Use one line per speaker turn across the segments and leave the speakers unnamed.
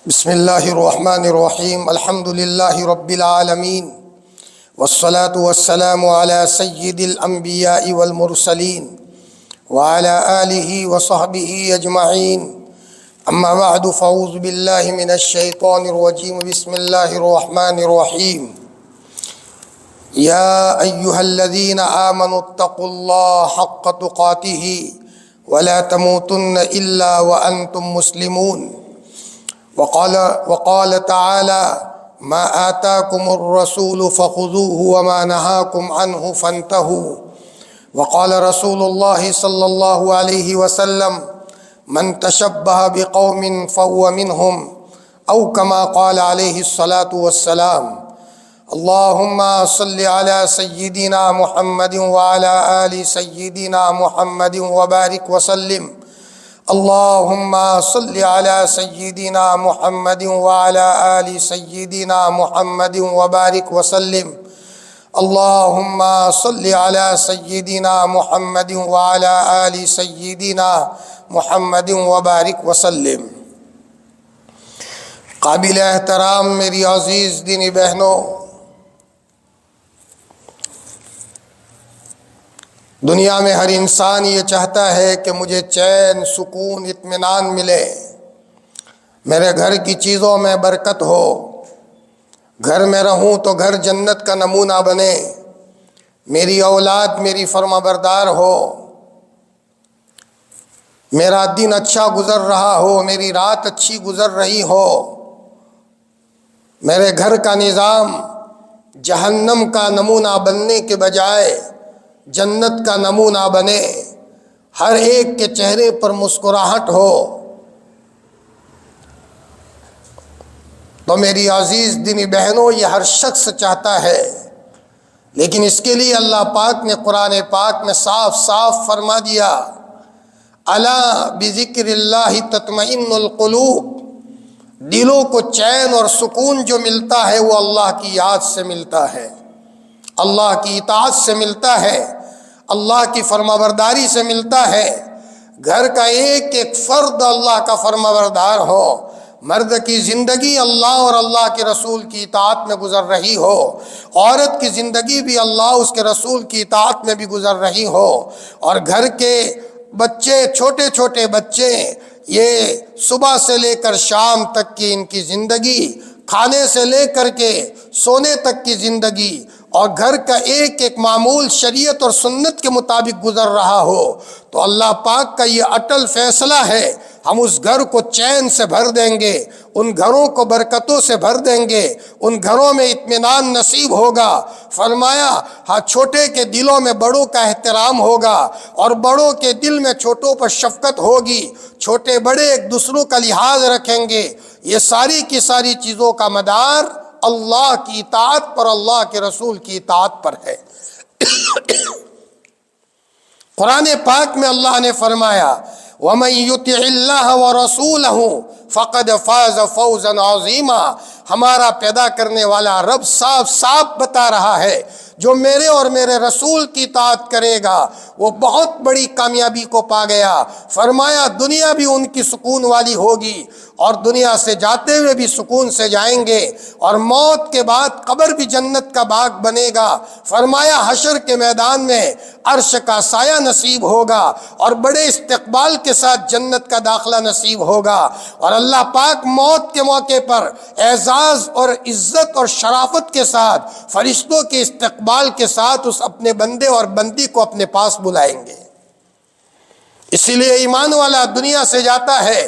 بسم اللہ الرحمن الرحیم الحمد للہ رب العالمین والصلاة والسلام علی سید الانبیاء والمرسلین وعلی آلہ وصحبہ اجمعین اما بعد فاعوذ باللہ من الشیطان الرجیم بسم اللہ الرحمن الرحیم یا ایہا الذین آمنوا اتقوا اللہ حق تقاتہ ولا تموتن الا وانتم مسلمون وقال تعالى ما آتاكم الرسول فخذوه وما نهاكم عنه فانتهوا وقال رسول الله صلى الله عليه وسلم من تشبه بقوم فهو منهم أو كما قال عليه الصلاة والسلام اللهم صل على سيدنا محمد وعلى آل سيدنا محمد وبارك وسلم اللهم صل على سيدنا محمد وعلى آل سيدنا محمد وبارك وسلم اللهم صل على سيدنا محمد وعلى آل سيدنا محمد وبارك وسلم۔ قابل احترام میری عزیز دینی بہنوں، دنیا میں ہر انسان یہ چاہتا ہے کہ مجھے چین، سکون، اطمینان ملے، میرے گھر کی چیزوں میں برکت ہو، گھر میں رہوں تو گھر جنت کا نمونہ بنے، میری اولاد میری فرما بردار ہو، میرا دن اچھا گزر رہا ہو، میری رات اچھی گزر رہی ہو، میرے گھر کا نظام جہنم کا نمونہ بننے کے بجائے جنت کا نمونہ بنے، ہر ایک کے چہرے پر مسکراہٹ ہو، تو میری عزیز دینی بہنوں یہ ہر شخص چاہتا ہے، لیکن اس کے لیے اللہ پاک نے قرآن پاک میں صاف صاف فرما دیا الا بذکر اللہ تطمئن القلوب، دلوں کو چین اور سکون جو ملتا ہے وہ اللہ کی یاد سے ملتا ہے، اللہ کی اطاعت سے ملتا ہے، اللہ کی فرمانبرداری سے ملتا ہے۔ گھر کا ایک ایک فرد اللہ کا فرمانبردار ہو، مرد کی زندگی اللہ اور اللہ کے رسول کی اطاعت میں گزر رہی ہو، عورت کی زندگی بھی اللہ اس کے رسول کی اطاعت میں بھی گزر رہی ہو، اور گھر کے بچے، چھوٹے چھوٹے بچے، یہ صبح سے لے کر شام تک کی ان کی زندگی، کھانے سے لے کر کے سونے تک کی زندگی، اور گھر کا ایک ایک معمول شریعت اور سنت کے مطابق گزر رہا ہو، تو اللہ پاک کا یہ اٹل فیصلہ ہے ہم اس گھر کو چین سے بھر دیں گے، ان گھروں کو برکتوں سے بھر دیں گے، ان گھروں میں اطمینان نصیب ہوگا۔ فرمایا ہاں چھوٹے کے دلوں میں بڑوں کا احترام ہوگا، اور بڑوں کے دل میں چھوٹوں پر شفقت ہوگی، چھوٹے بڑے ایک دوسروں کا لحاظ رکھیں گے۔ یہ ساری کی ساری چیزوں کا مدار اللہ کی اطاعت پر، اللہ کے رسول کی اطاعت پر ہے۔ قرآن پاک میں اللہ نے فرمایا وَمَن يُطِعِ اللَّهَ وَرَسُولَهُ فَقَدْ فَازَ فَوْزًا عَظِيمًا۔ ہمارا پیدا کرنے والا رب صاف صاف بتا رہا ہے جو میرے اور میرے رسول کی اطاعت کرے گا وہ بہت بڑی کامیابی کو پا گیا۔ فرمایا دنیا بھی ان کی سکون والی ہوگی، اور دنیا سے جاتے ہوئے بھی سکون سے جائیں گے، اور موت کے بعد قبر بھی جنت کا باغ بنے گا۔ فرمایا حشر کے میدان میں عرش کا سایہ نصیب ہوگا، اور بڑے استقبال کے ساتھ جنت کا داخلہ نصیب ہوگا، اور اللہ پاک موت کے موقع پر اعزاز اور عزت اور شرافت کے ساتھ فرشتوں کے استقبال کے ساتھ اس اپنے بندے اور بندی کو اپنے پاس بلائیں گے۔ اسی لیے ایمان والا دنیا سے جاتا ہے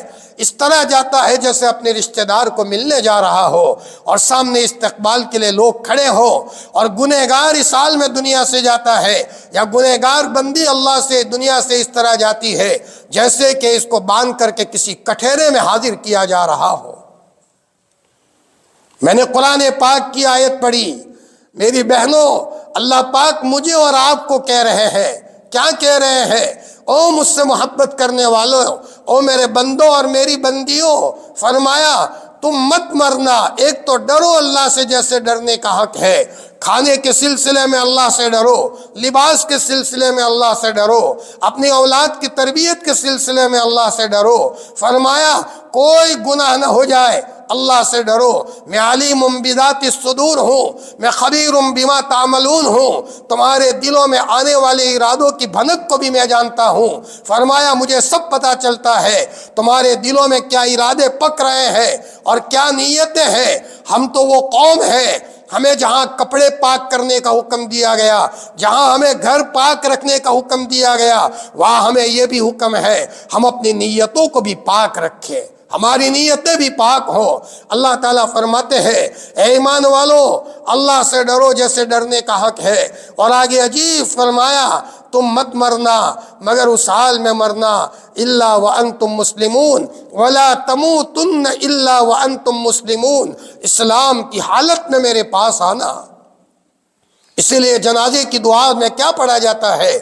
اس طرح جاتا ہے جیسے اپنے رشتہ دار کو ملنے جا رہا ہو، اور سامنے استقبال کے لیے لوگ کھڑے ہو، اور گنہگار اس حال میں دنیا سے جاتا ہے، یا گنہگار بندی اللہ سے دنیا سے اس طرح جاتی ہے جیسے کہ اس کو باندھ کر کے کسی کٹہرے میں حاضر کیا جا رہا ہو۔ میں نے قرآن پاک کی آیت پڑھی، میری بہنوں اللہ پاک مجھے اور آپ کو کہہ رہے ہیں، کیا کہہ رہے ہیں؟ او مجھ سے محبت کرنے والوں، او میرے بندوں اور میری بندیوں، فرمایا تم مت مرنا، ایک تو ڈرو اللہ سے جیسے ڈرنے کا حق ہے، کھانے کے سلسلے میں اللہ سے ڈرو، لباس کے سلسلے میں اللہ سے ڈرو، اپنی اولاد کی تربیت کے سلسلے میں اللہ سے ڈرو۔ فرمایا کوئی گناہ نہ ہو جائے، اللہ سے ڈرو، میں علیم بذات الصدور ہوں، میں خبیر بما تعملون ہوں، تمہارے دلوں میں آنے والے ارادوں کی بھنک کو بھی میں جانتا ہوں۔ فرمایا مجھے سب پتہ چلتا ہے تمہارے دلوں میں کیا ارادے پک رہے ہیں اور کیا نیتیں ہیں۔ ہم تو وہ قوم ہے، ہمیں جہاں کپڑے پاک کرنے کا حکم دیا گیا، جہاں ہمیں گھر پاک رکھنے کا حکم دیا گیا، وہاں ہمیں یہ بھی حکم ہے ہم اپنی نیتوں کو بھی پاک رکھیں، ہماری نیتیں بھی پاک ہوں۔ اللہ تعالیٰ فرماتے ہیں اے ایمان والو اللہ سے ڈرو جیسے ڈرنے کا حق ہے، اور آگے عجیب فرمایا تم مت مرنا مگر اس حال میں مرنا الا وانتم مسلمون ولا تموتن الا وانتم مسلمون، اسلام کی حالت میں میرے پاس آنا۔ اسی لیے جنازے کی دعا میں کیا پڑھا جاتا ہے؟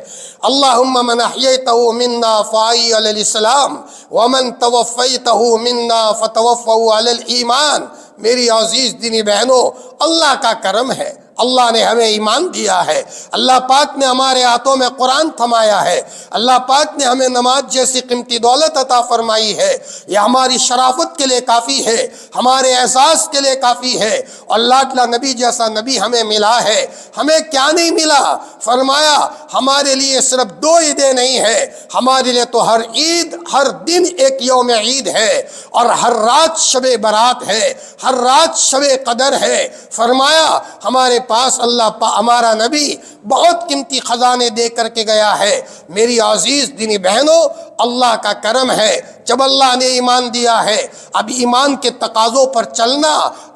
اللہم من احییتہ منا فاحی علی الاسلام ومن توفیتہ منا فتوفہ علی الایمان۔ میری عزیز دینی بہنوں، اللہ کا کرم ہے، اللہ نے ہمیں ایمان دیا ہے، اللہ پاک نے ہمارے ہاتھوں میں قرآن تھمایا ہے، اللہ پاک نے ہمیں نماز جیسی قیمتی دولت عطا فرمائی ہے، یہ ہماری شرافت کے لیے کافی ہے، ہمارے احساس کے لیے کافی ہے، اور لاڈلا نبی جیسا نبی ہمیں ملا ہے۔ ہمیں کیا نہیں ملا؟ فرمایا ہمارے لیے صرف 2 عیدیں نہیں ہیں، ہمارے لیے تو ہر عید، ہر دن ایک یوم عید ہے، اور ہر رات شب برات ہے، ہر رات شب قدر ہے۔ فرمایا ہمارے پاس ہمارا نبی بہت قیمتی خزانے دے کر کے گیا ہے۔ میری عزیز دینی بہنوں، اللہ کا کرم ہے، جب اللہ نے ایمان دیا ہے، اب ایمان کے تقاضوں پر چلنا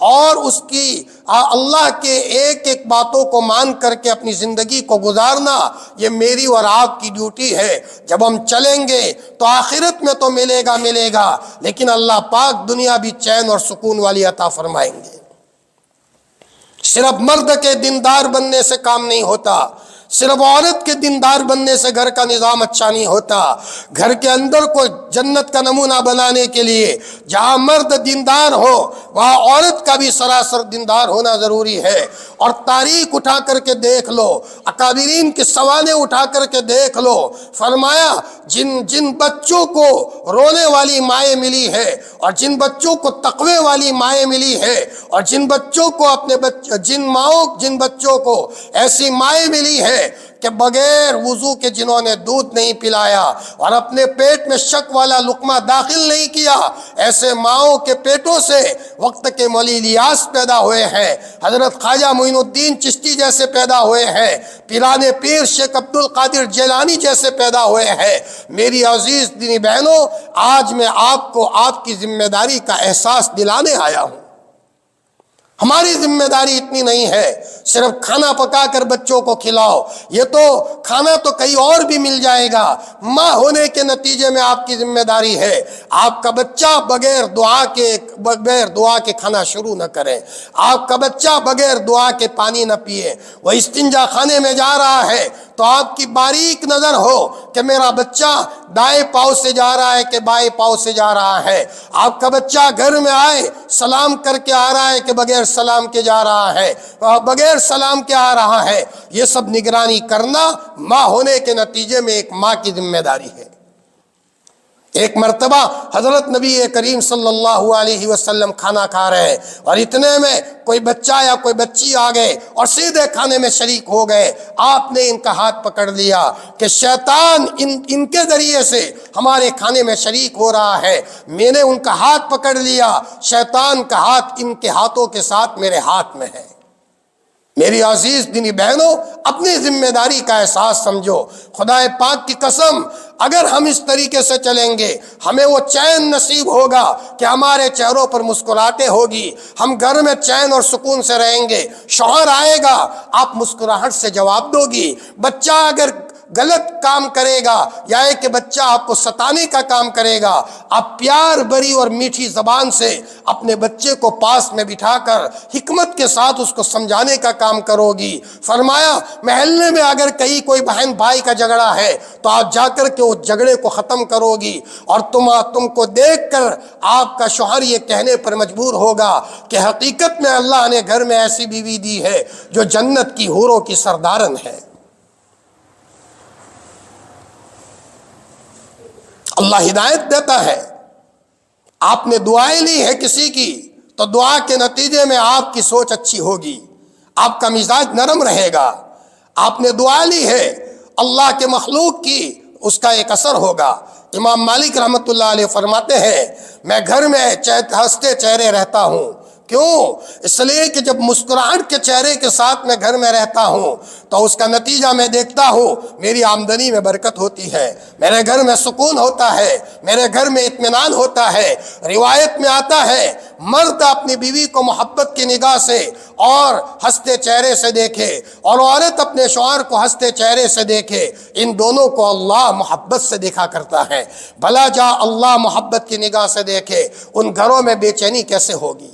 اور اس کی اللہ کے ایک ایک باتوں کو مان کر کے اپنی زندگی کو گزارنا، یہ میری اور آپ کی ڈیوٹی ہے۔ جب ہم چلیں گے تو آخرت میں تو ملے گا، لیکن اللہ پاک دنیا بھی چین اور سکون والی عطا فرمائیں گے۔ صرف مرد کے دیندار بننے سے کام نہیں ہوتا، صرف عورت کے دیندار بننے سے گھر کا نظام اچھا نہیں ہوتا۔ گھر کے اندر کو جنت کا نمونہ بنانے کے لیے جہاں مرد دیندار ہو وہاں عورت کا بھی سراسر دیندار ہونا ضروری ہے۔ اور تاریخ اٹھا کر کے دیکھ لو، اکابرین کے سوانے اٹھا کر کے دیکھ لو، فرمایا جن بچوں کو رونے والی مائیں ملی ہے، اور جن بچوں کو تقوی والی مائیں ملی ہے، اور جن بچوں کو جن بچوں کو ایسی مائیں ملی ہے کہ بغیر وضو کے جنہوں نے دودھ نہیں پلایا اور اپنے پیٹ میں شک والا لقمہ داخل نہیں کیا، ایسے ماؤں کے پیٹوں سے وقت کے مولی الیاس پیدا ہوئے ہیں، حضرت خواجہ معین الدین چشتی جیسے پیدا ہوئے ہیں، پیران پیر شیخ عبد القادر جیلانی جیسے پیدا ہوئے ہیں۔ میری عزیز دینی بہنوں، آج میں آپ کو آپ کی ذمہ داری کا احساس دلانے آیا ہوں۔ ہماری ذمہ داری اتنی نہیں ہے صرف کھانا پکا کر بچوں کو کھلاؤ، یہ تو کھانا تو کہیں اور بھی مل جائے گا۔ ماں ہونے کے نتیجے میں آپ کی ذمہ داری ہے آپ کا بچہ بغیر دعا کے کھانا شروع نہ کرے، آپ کا بچہ بغیر دعا کے پانی نہ پیے۔ وہ استنجا خانے میں جا رہا ہے تو آپ کی باریک نظر ہو کہ میرا بچہ دائیں پاؤں سے جا رہا ہے کہ بائیں پاؤں سے جا رہا ہے۔ آپ کا بچہ گھر میں آئے سلام کر کے آ رہا ہے کہ بغیر سلام کے جا رہا ہے، بغیر سلام کے آ رہا ہے۔ یہ سب نگرانی کرنا ماں ہونے کے نتیجے میں ایک ماں کی ذمہ داری ہے۔ ایک مرتبہ حضرت نبی کریم صلی اللہ علیہ وسلم کھانا کھا رہے ہیں اور اتنے میں کوئی بچہ یا کوئی بچی آ گئے اور سیدھے کھانے میں شریک ہو گئے۔ آپ نے ان کا ہاتھ پکڑ لیا کہ شیطان ان کے ذریعے سے ہمارے کھانے میں شریک ہو رہا ہے۔ میں نے ان کا ہاتھ پکڑ لیا، شیطان کا ہاتھ ان کے ہاتھوں کے ساتھ میرے ہاتھ میں ہے۔ میری عزیز دینی بہنوں، اپنی ذمہ داری کا احساس سمجھو۔ خدا پاک کی قسم، اگر ہم اس طریقے سے چلیں گے ہمیں وہ چین نصیب ہوگا کہ ہمارے چہروں پر مسکراہٹیں ہوگی، ہم گھر میں چین اور سکون سے رہیں گے۔ شوہر آئے گا، آپ مسکراہٹ سے جواب دو گی۔ بچہ اگر غلط کام کرے گا یا ایک کہ بچہ آپ کو ستانے کا کام کرے گا، آپ پیار بری اور میٹھی زبان سے اپنے بچے کو پاس میں بٹھا کر حکمت کے ساتھ اس کو سمجھانے کا کام کرو گی۔ فرمایا محلے میں اگر کہیں کوئی بہن بھائی کا جھگڑا ہے تو آپ جا کر کے اس جھگڑے کو ختم کرو گی، اور تم کو دیکھ کر آپ کا شوہر یہ کہنے پر مجبور ہوگا کہ حقیقت میں اللہ نے گھر میں ایسی بیوی دی ہے جو جنت کی حوروں کی سردارن ہے۔ اللہ ہدایت دیتا ہے۔ آپ نے دعائیں لی ہے کسی کی تو دعا کے نتیجے میں آپ کی سوچ اچھی ہوگی، آپ کا مزاج نرم رہے گا. آپ نے دعا لی ہے، اللہ کے مخلوق کی اس کا ایک اثر ہوگا. امام مالک رحمۃ اللہ علیہ فرماتے ہیں میں گھر میں ہنستے چہرے رہتا ہوں. کیوں؟ اس لیے کہ جب مسکراہٹ کے چہرے کے ساتھ میں گھر میں رہتا ہوں تو اس کا نتیجہ میں دیکھتا ہوں میری آمدنی میں برکت ہوتی ہے، میرے گھر میں سکون ہوتا ہے، میرے گھر میں اطمینان ہوتا ہے. روایت میں آتا ہے مرد اپنی بیوی کو محبت کی نگاہ سے اور ہنستے چہرے سے دیکھے، اور عورت اپنے شوہر کو ہنستے چہرے سے دیکھے. ان دونوں کو اللہ محبت سے دیکھا کرتا ہے. بھلا جا اللہ محبت کی نگاہ سے دیکھے، ان گھروں میں بے چینی کیسے ہوگی؟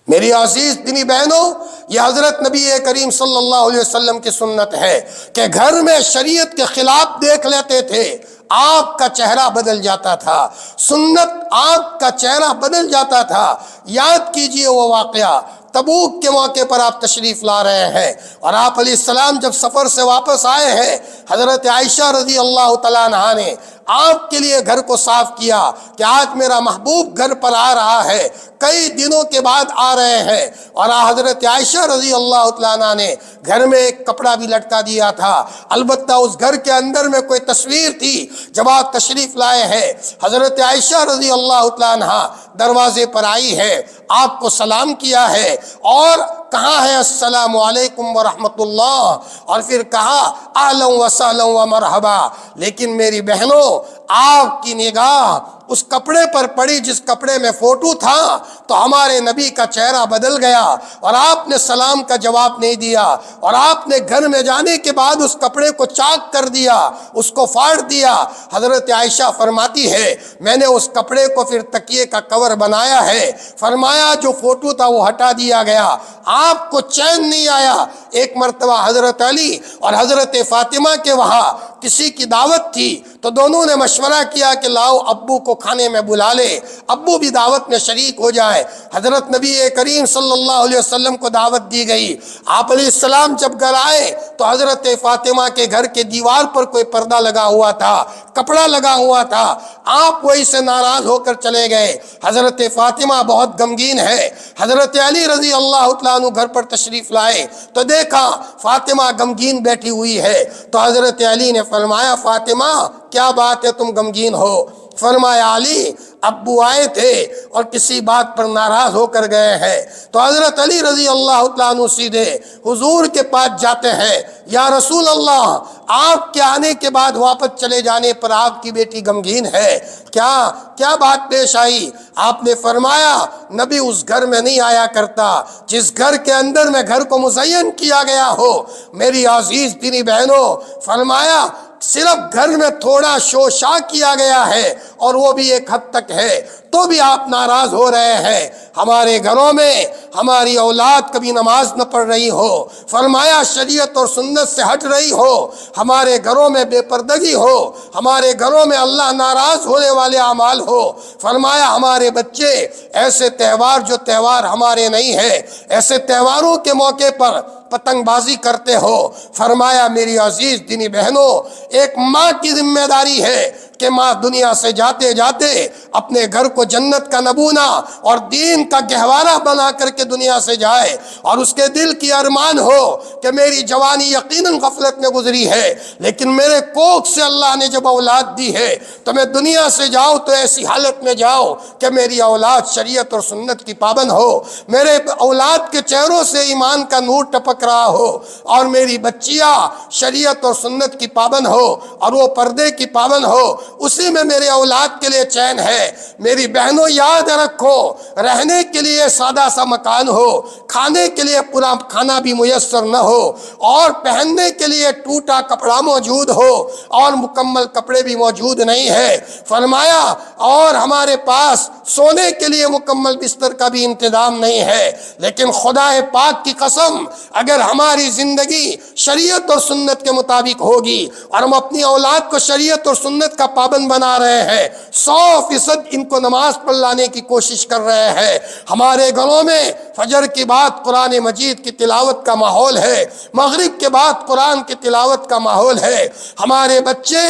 میری عزیز دینی بہنوں، یہ حضرت نبی کریم صلی اللہ علیہ وسلم کی سنت ہے کہ گھر میں شریعت کے خلاف دیکھ لیتے تھے، آپ کا چہرہ بدل جاتا تھا. سنت آپ کا چہرہ بدل جاتا تھا. یاد کیجئے وہ واقعہ، تبوک کے موقع پر آپ تشریف لا رہے ہیں اور آپ علیہ السلام جب سفر سے واپس آئے ہیں، حضرت عائشہ رضی اللہ تعالیٰ عنہا نے آپ کے لیے گھر کو صاف کیا کہ آج میرا محبوب گھر پر آ رہا ہے، کئی دنوں کے بعد آ رہے ہیں. اور حضرت عائشہ رضی اللہ تعالیٰ عنہ نے گھر میں ایک کپڑا بھی لٹکا دیا تھا. البتہ اس گھر کے اندر میں کوئی تصویر تھی. جب آپ تشریف لائے ہیں، حضرت عائشہ رضی اللہ تعالیٰ عنہ دروازے پر آئی ہے، آپ کو سلام کیا ہے اور کہا ہے السلام علیکم ورحمۃ اللہ، اور پھر کہا اہلا وسہلا ومرحبا. لیکن میری بہنوں، آپ کی نگاہ اس کپڑے پر پڑی جس کپڑے میں فوٹو تھا، تو ہمارے نبی کا چہرہ بدل گیا اور آپ نے سلام کا جواب نہیں دیا، اور آپ نے گھر میں جانے کے بعد اس کپڑے کو چاک کر دیا، اس کو پھاڑ دیا. حضرت عائشہ فرماتی ہے میں نے اس کپڑے کو پھر تکیے کا کور بنایا ہے. فرمایا جو فوٹو تھا وہ ہٹا دیا گیا. آپ کو چین نہیں آیا. ایک مرتبہ حضرت علی اور حضرت فاطمہ کے وہاں کسی کی دعوت تھی تو دونوں نے مشورہ کیا کہ لاؤ ابو کو کھانے میں بلا لے، ابو بھی دعوت میں شریک ہو جائے. حضرت نبی کریم صلی اللہ علیہ وسلم کو دعوت دی گئی. آپ علیہ السلام جب گھر آئے تو حضرت فاطمہ کے گھر کے دیوار پر کوئی پردہ لگا ہوا تھا، کپڑا لگا ہوا تھا. آپ وہی سے ناراض ہو کر چلے گئے. حضرت فاطمہ بہت غمگین ہے. حضرت علی رضی اللہ تعالیٰ عنہ گھر پر تشریف لائے تو دیکھا فاطمہ غمگین بیٹھی ہوئی ہے. تو حضرت علی نے فرمایا فاطمہ کیا بات ہے تم غمگین ہو؟ فرمایا علی ابو آئے تھے اور کسی بات پر ناراض ہو کر گئے ہیں. تو حضرت علی رضی اللہ تعالیٰ عنہ سیدھے حضور کے پاس جاتے ہیں. یا رسول اللہ، آپ کے آنے کے بعد واپس چلے جانے پر آپ کی بیٹی غمگین ہے، کیا بات پیش آئی؟ آپ نے فرمایا نبی اس گھر میں نہیں آیا کرتا جس گھر کے اندر میں گھر کو مزین کیا گیا ہو. میری عزیز دینی بہنوں، فرمایا صرف گھر میں تھوڑا شوشا کیا گیا ہے اور وہ بھی ایک حد تک ہے، تو بھی آپ ناراض ہو رہے ہیں. ہمارے گھروں میں ہماری اولاد کبھی نماز نہ پڑھ رہی ہو، فرمایا شریعت اور سنت سے ہٹ رہی ہو، ہمارے گھروں میں بے پردگی ہو، ہمارے گھروں میں اللہ ناراض ہونے والے اعمال ہو. فرمایا ہمارے بچے ایسے تہوار جو تہوار ہمارے نہیں ہے، ایسے تہواروں کے موقع پر پتنگ بازی کرتے ہو. فرمایا میری عزیز دینی بہنوں، ایک ماں کی ذمہ داری ہے کہ ماں دنیا سے جاتے جاتے اپنے گھر کو جنت کا نمونہ اور دین کا گہوارہ بنا کر کے دنیا سے جائے، اور اس کے دل کی ارمان ہو کہ میری جوانی یقیناً غفلت میں گزری ہے، لیکن میرے کوکھ سے اللہ نے جب اولاد دی ہے تو میں دنیا سے جاؤں تو ایسی حالت میں جاؤں کہ میری اولاد شریعت اور سنت کی پابند ہو، میرے اولاد کے چہروں سے ایمان کا نور ٹپک رہا ہو، اور میری بچیاں شریعت اور سنت کی پابند ہو اور وہ پردے کی پابند ہو. اسی میں میرے اولاد کے لیے چین ہے. میری بہنوں یاد رکھو، رہنے کے لیے سادہ سا مکان ہو، کھانے کے لیے پورا کھانا بھی میسر نہ ہو، اور پہننے کے لیے ٹوٹا کپڑا موجود ہو اور مکمل کپڑے بھی موجود نہیں ہے. فرمایا اور ہمارے پاس سونے کے لیے مکمل بستر کا بھی انتظام نہیں ہے. لیکن خدا پاک کی قسم، اگر ہماری زندگی شریعت اور سنت کے مطابق ہوگی اور ہم اپنی اولاد کو شریعت اور سنت کا پابند بنا رہے ہیں، 100% ان کو نماز پڑھ لانے کی کوشش کر رہے ہیں، ہمارے گھروں میں فجر کے بعد قرآن مجید کی تلاوت کا ماحول ہے، مغرب کے بعد قرآن کی تلاوت کا ماحول ہے، ہمارے بچے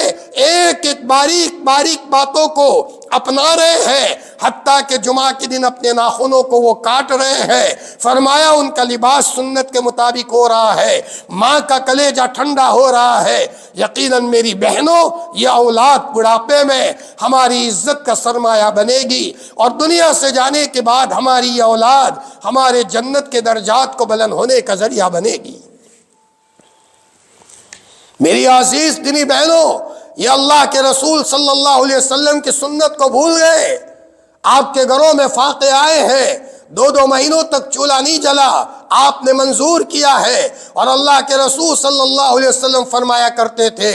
ایک ایک باریک باریک باتوں کو اپنا رہے ہیں، حتیٰ کہ جمعہ کے دن اپنے ناخنوں کو وہ کاٹ رہے ہیں۔ فرمایا ان کا لباس سنت کے مطابق ہو رہا ہے، ماں کا کلیجہ ٹھنڈا ہو رہا ہے۔ یقیناً میری بہنوں، یہ اولاد بڑھاپے میں ہماری عزت کا سرمایہ بنے گی، اور دنیا سے جانے کے بعد ہماری یہ اولاد ہمارے جنت کے درجات کو بلند ہونے کا ذریعہ بنے گی۔ میری عزیز دینی بہنوں، یہ اللہ کے رسول صلی اللہ علیہ وسلم کی سنت کو بھول گئے۔ آپ کے گھروں میں فاقے آئے ہیں، 2 مہینوں تک چولہا نہیں جلا، آپ نے منظور کیا ہے، اور اللہ کے رسول صلی اللہ علیہ وسلم فرمایا کرتے تھے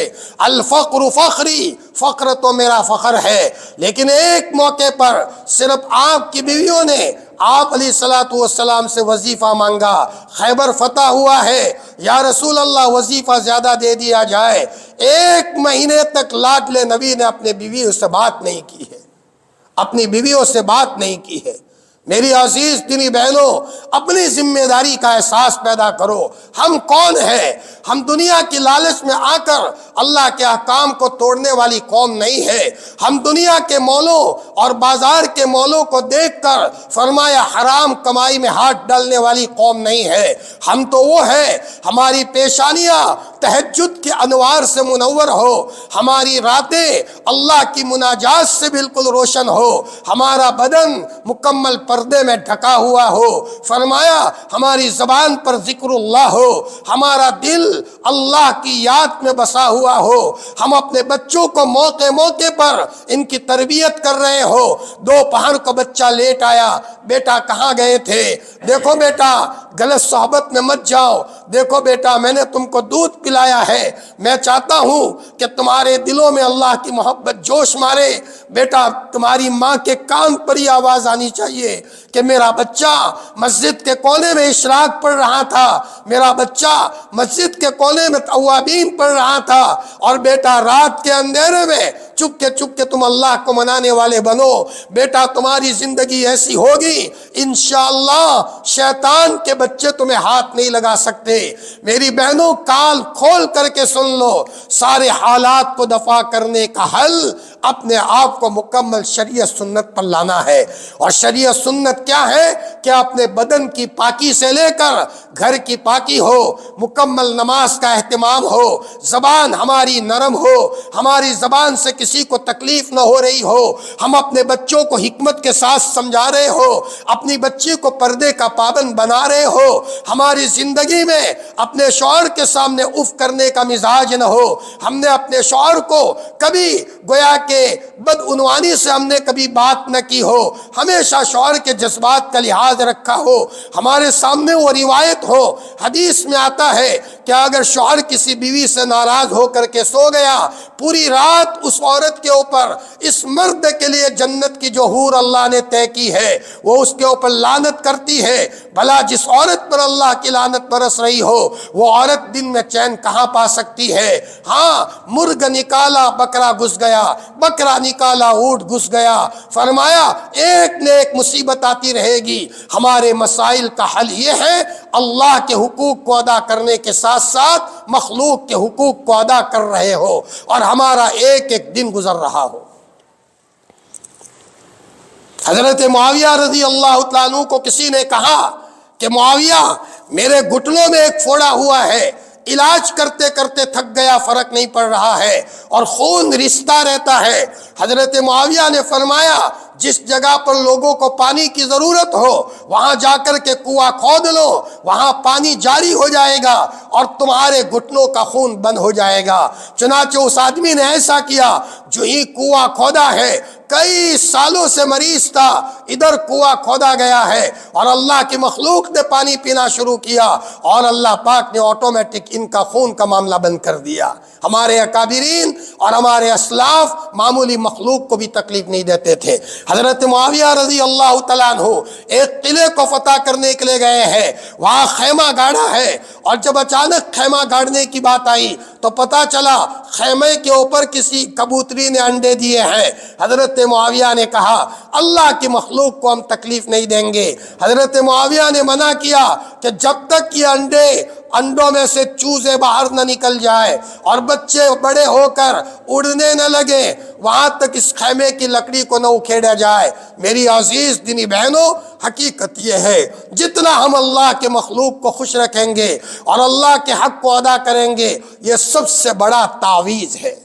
الفقر فخری، فقر تو میرا فخر ہے۔ لیکن ایک موقع پر صرف آپ کی بیویوں نے آپ علیہ السلام سے وظیفہ مانگا، خیبر فتح ہوا ہے، یا رسول اللہ وظیفہ زیادہ دے دیا جائے۔ 1 مہینے تک لاڈلے نبی نے اپنے بیویوں سے بات نہیں کی ہے، اپنی بیویوں سے بات نہیں کی ہے۔ میری عزیز دینی بہنوں، اپنی ذمہ داری کا احساس پیدا کرو۔ ہم کون ہیں؟ ہم دنیا کی لالچ میں آ کر اللہ کے احکام کو توڑنے والی قوم نہیں ہے۔ ہم دنیا کے مولوں اور بازار کے مولوں کو دیکھ کر فرمایا حرام کمائی میں ہاتھ ڈالنے والی قوم نہیں ہے۔ ہم تو وہ ہیں، ہماری پیشانیاں تہجد کے انوار سے منور ہو، ہماری راتیں اللہ کی مناجات سے بالکل روشن ہو، ہمارا بدن مکمل پردے میں ڈھکا ہوا ہو، فرمایا ہماری زبان پر ذکر اللہ ہو، ہمارا دل اللہ کی یاد میں بسا ہوا ہو، ہم اپنے بچوں کو موقع موقع پر ان کی تربیت کر رہے ہو۔ دوپہر کو بچہ لیٹ آیا، بیٹا کہاں گئے تھے؟ دیکھو بیٹا غلط صحبت میں مت جاؤ، دیکھو بیٹا میں نے تم کو دودھ پلایا ہے، میں چاہتا ہوں کہ تمہارے دلوں میں اللہ کی محبت جوش مارے۔ بیٹا تمہاری ماں کے کان پر یہ آواز آنی چاہیے کہ میرا بچہ مسجد کے کونے میں اشراق پڑھ رہا تھا، میرا بچہ مسجد کے کونے میں توابین پڑھ رہا تھا، اور بیٹا رات کے اندھیرے میں چپ کے تم اللہ کو منانے والے بنو۔ بیٹا تمہاری زندگی ایسی ہوگی انشاءاللہ شیطان کے بچے تمہیں ہاتھ نہیں لگا سکتے۔ میری بہنوں کان کھول کر کے سن لو، سارے حالات کو دفع کرنے کا حل اپنے آپ کو مکمل شریعت سنت پر لانا ہے۔ اور شریعت سنت کیا ہے کہ اپنے بدن کی پاکی سے لے کر گھر کی پاکی ہو، مکمل نماز کا اہتمام ہو، زبان ہماری نرم ہو، ہماری زبان سے کسی کو تکلیف نہ ہو رہی ہو، ہم اپنے بچوں کو حکمت کے ساتھ سمجھا رہے ہو، اپنی بچی کو پردے کا پابند بنا رہے ہو، ہماری زندگی میں اپنے شوہر کے سامنے اف کرنے کا مزاج نہ ہو، ہم نے اپنے شوہر کو کبھی گویا کہ بدعنوانی سے ہم نے کبھی بات نہ کی ہو، ہمیشہ شوہر کے جذبات کا لحاظ رکھا ہو، ہمارے سامنے وہ روایت ہو۔ حدیث میں آتا ہے کہ اگر شوہر کسی بیوی سے ناراض ہو کر کے سو گیا، پوری رات اس عورت کے اوپر، اس مرد کے لیے جنت کی جو حور اللہ نے طے کی ہے وہ اس کے اوپر لعنت کرتی ہے۔ بھلا جس عورت پر اللہ کی لعنت برس رہی ہو وہ عورت دن میں چین کہاں پا سکتی ہے؟ ہاں مرغ نکالا بکرا گھس گیا، بکرا نکالا اونٹ گھس گیا، فرمایا ایک نہ ایک مصیبت آتی رہے گی۔ ہمارے مسائل کا حل یہ ہے اللہ کے حقوق کو ادا کرنے کے ساتھ ساتھ مخلوق کے حقوق کو ادا کر رہے ہو، اور ہمارا ایک ایک دن گزر رہا ہو۔ حضرت معاویہ رضی اللہ تعالیٰ عنہ کو کسی نے کہا کہ معاویہ میرے گھٹنوں میں ایک پھوڑا ہوا ہے، علاج کرتے کرتے تھک گیا، فرق نہیں پڑ رہا ہے اور خون رستا رہتا ہے۔ حضرت معاویہ نے فرمایا جس جگہ پر لوگوں کو پانی کی ضرورت ہو وہاں جا کر کے کنواں کھود لو، وہاں پانی جاری ہو جائے گا اور تمہارے گھٹنوں کا خون بند ہو جائے گا۔ چنانچہ اس آدمی نے ایسا کیا، جو ہی کنواں کھودا ہے، کئی سالوں سے مریض تھا، ادھر کنواں کھودا گیا ہے اور اللہ کی مخلوق نے پانی پینا شروع کیا اور اللہ پاک نے آٹومیٹک ان کا خون کا معاملہ بند کر دیا۔ ہمارے اکابرین اور ہمارے اسلاف معمولی مخلوق کو بھی تکلیف نہیں دیتے تھے۔ حضرت معاویہ رضی اللہ تعالیٰ عنہ ایک قلعے کو فتح کرنے کے لیے گئے ہیں، وہاں خیمہ گاڑا ہے، اور جب اچانک خیمہ گاڑنے کی بات آئی تو پتا چلا خیمے کے اوپر کسی کبوتری نے انڈے دیے ہیں۔ حضرت معاویہ نے کہا اللہ کی مخلوق کو ہم تکلیف نہیں دیں گے۔ حضرت معاویہ نے منع کیا، کہ جب تک یہ انڈوں میں سے چوزے باہر نہ نکل جائے اور بچے بڑے ہو کر اڑنے نہ لگے، وہاں تک اس خیمے کی لکڑی کو نہ اکھیڑا جائے۔ میری عزیز دینی بہنوں، حقیقت یہ ہے جتنا ہم اللہ کے مخلوق کو خوش رکھیں گے اور اللہ کے حق کو ادا کریں گے، یہ سب سے بڑا تعویذ ہے۔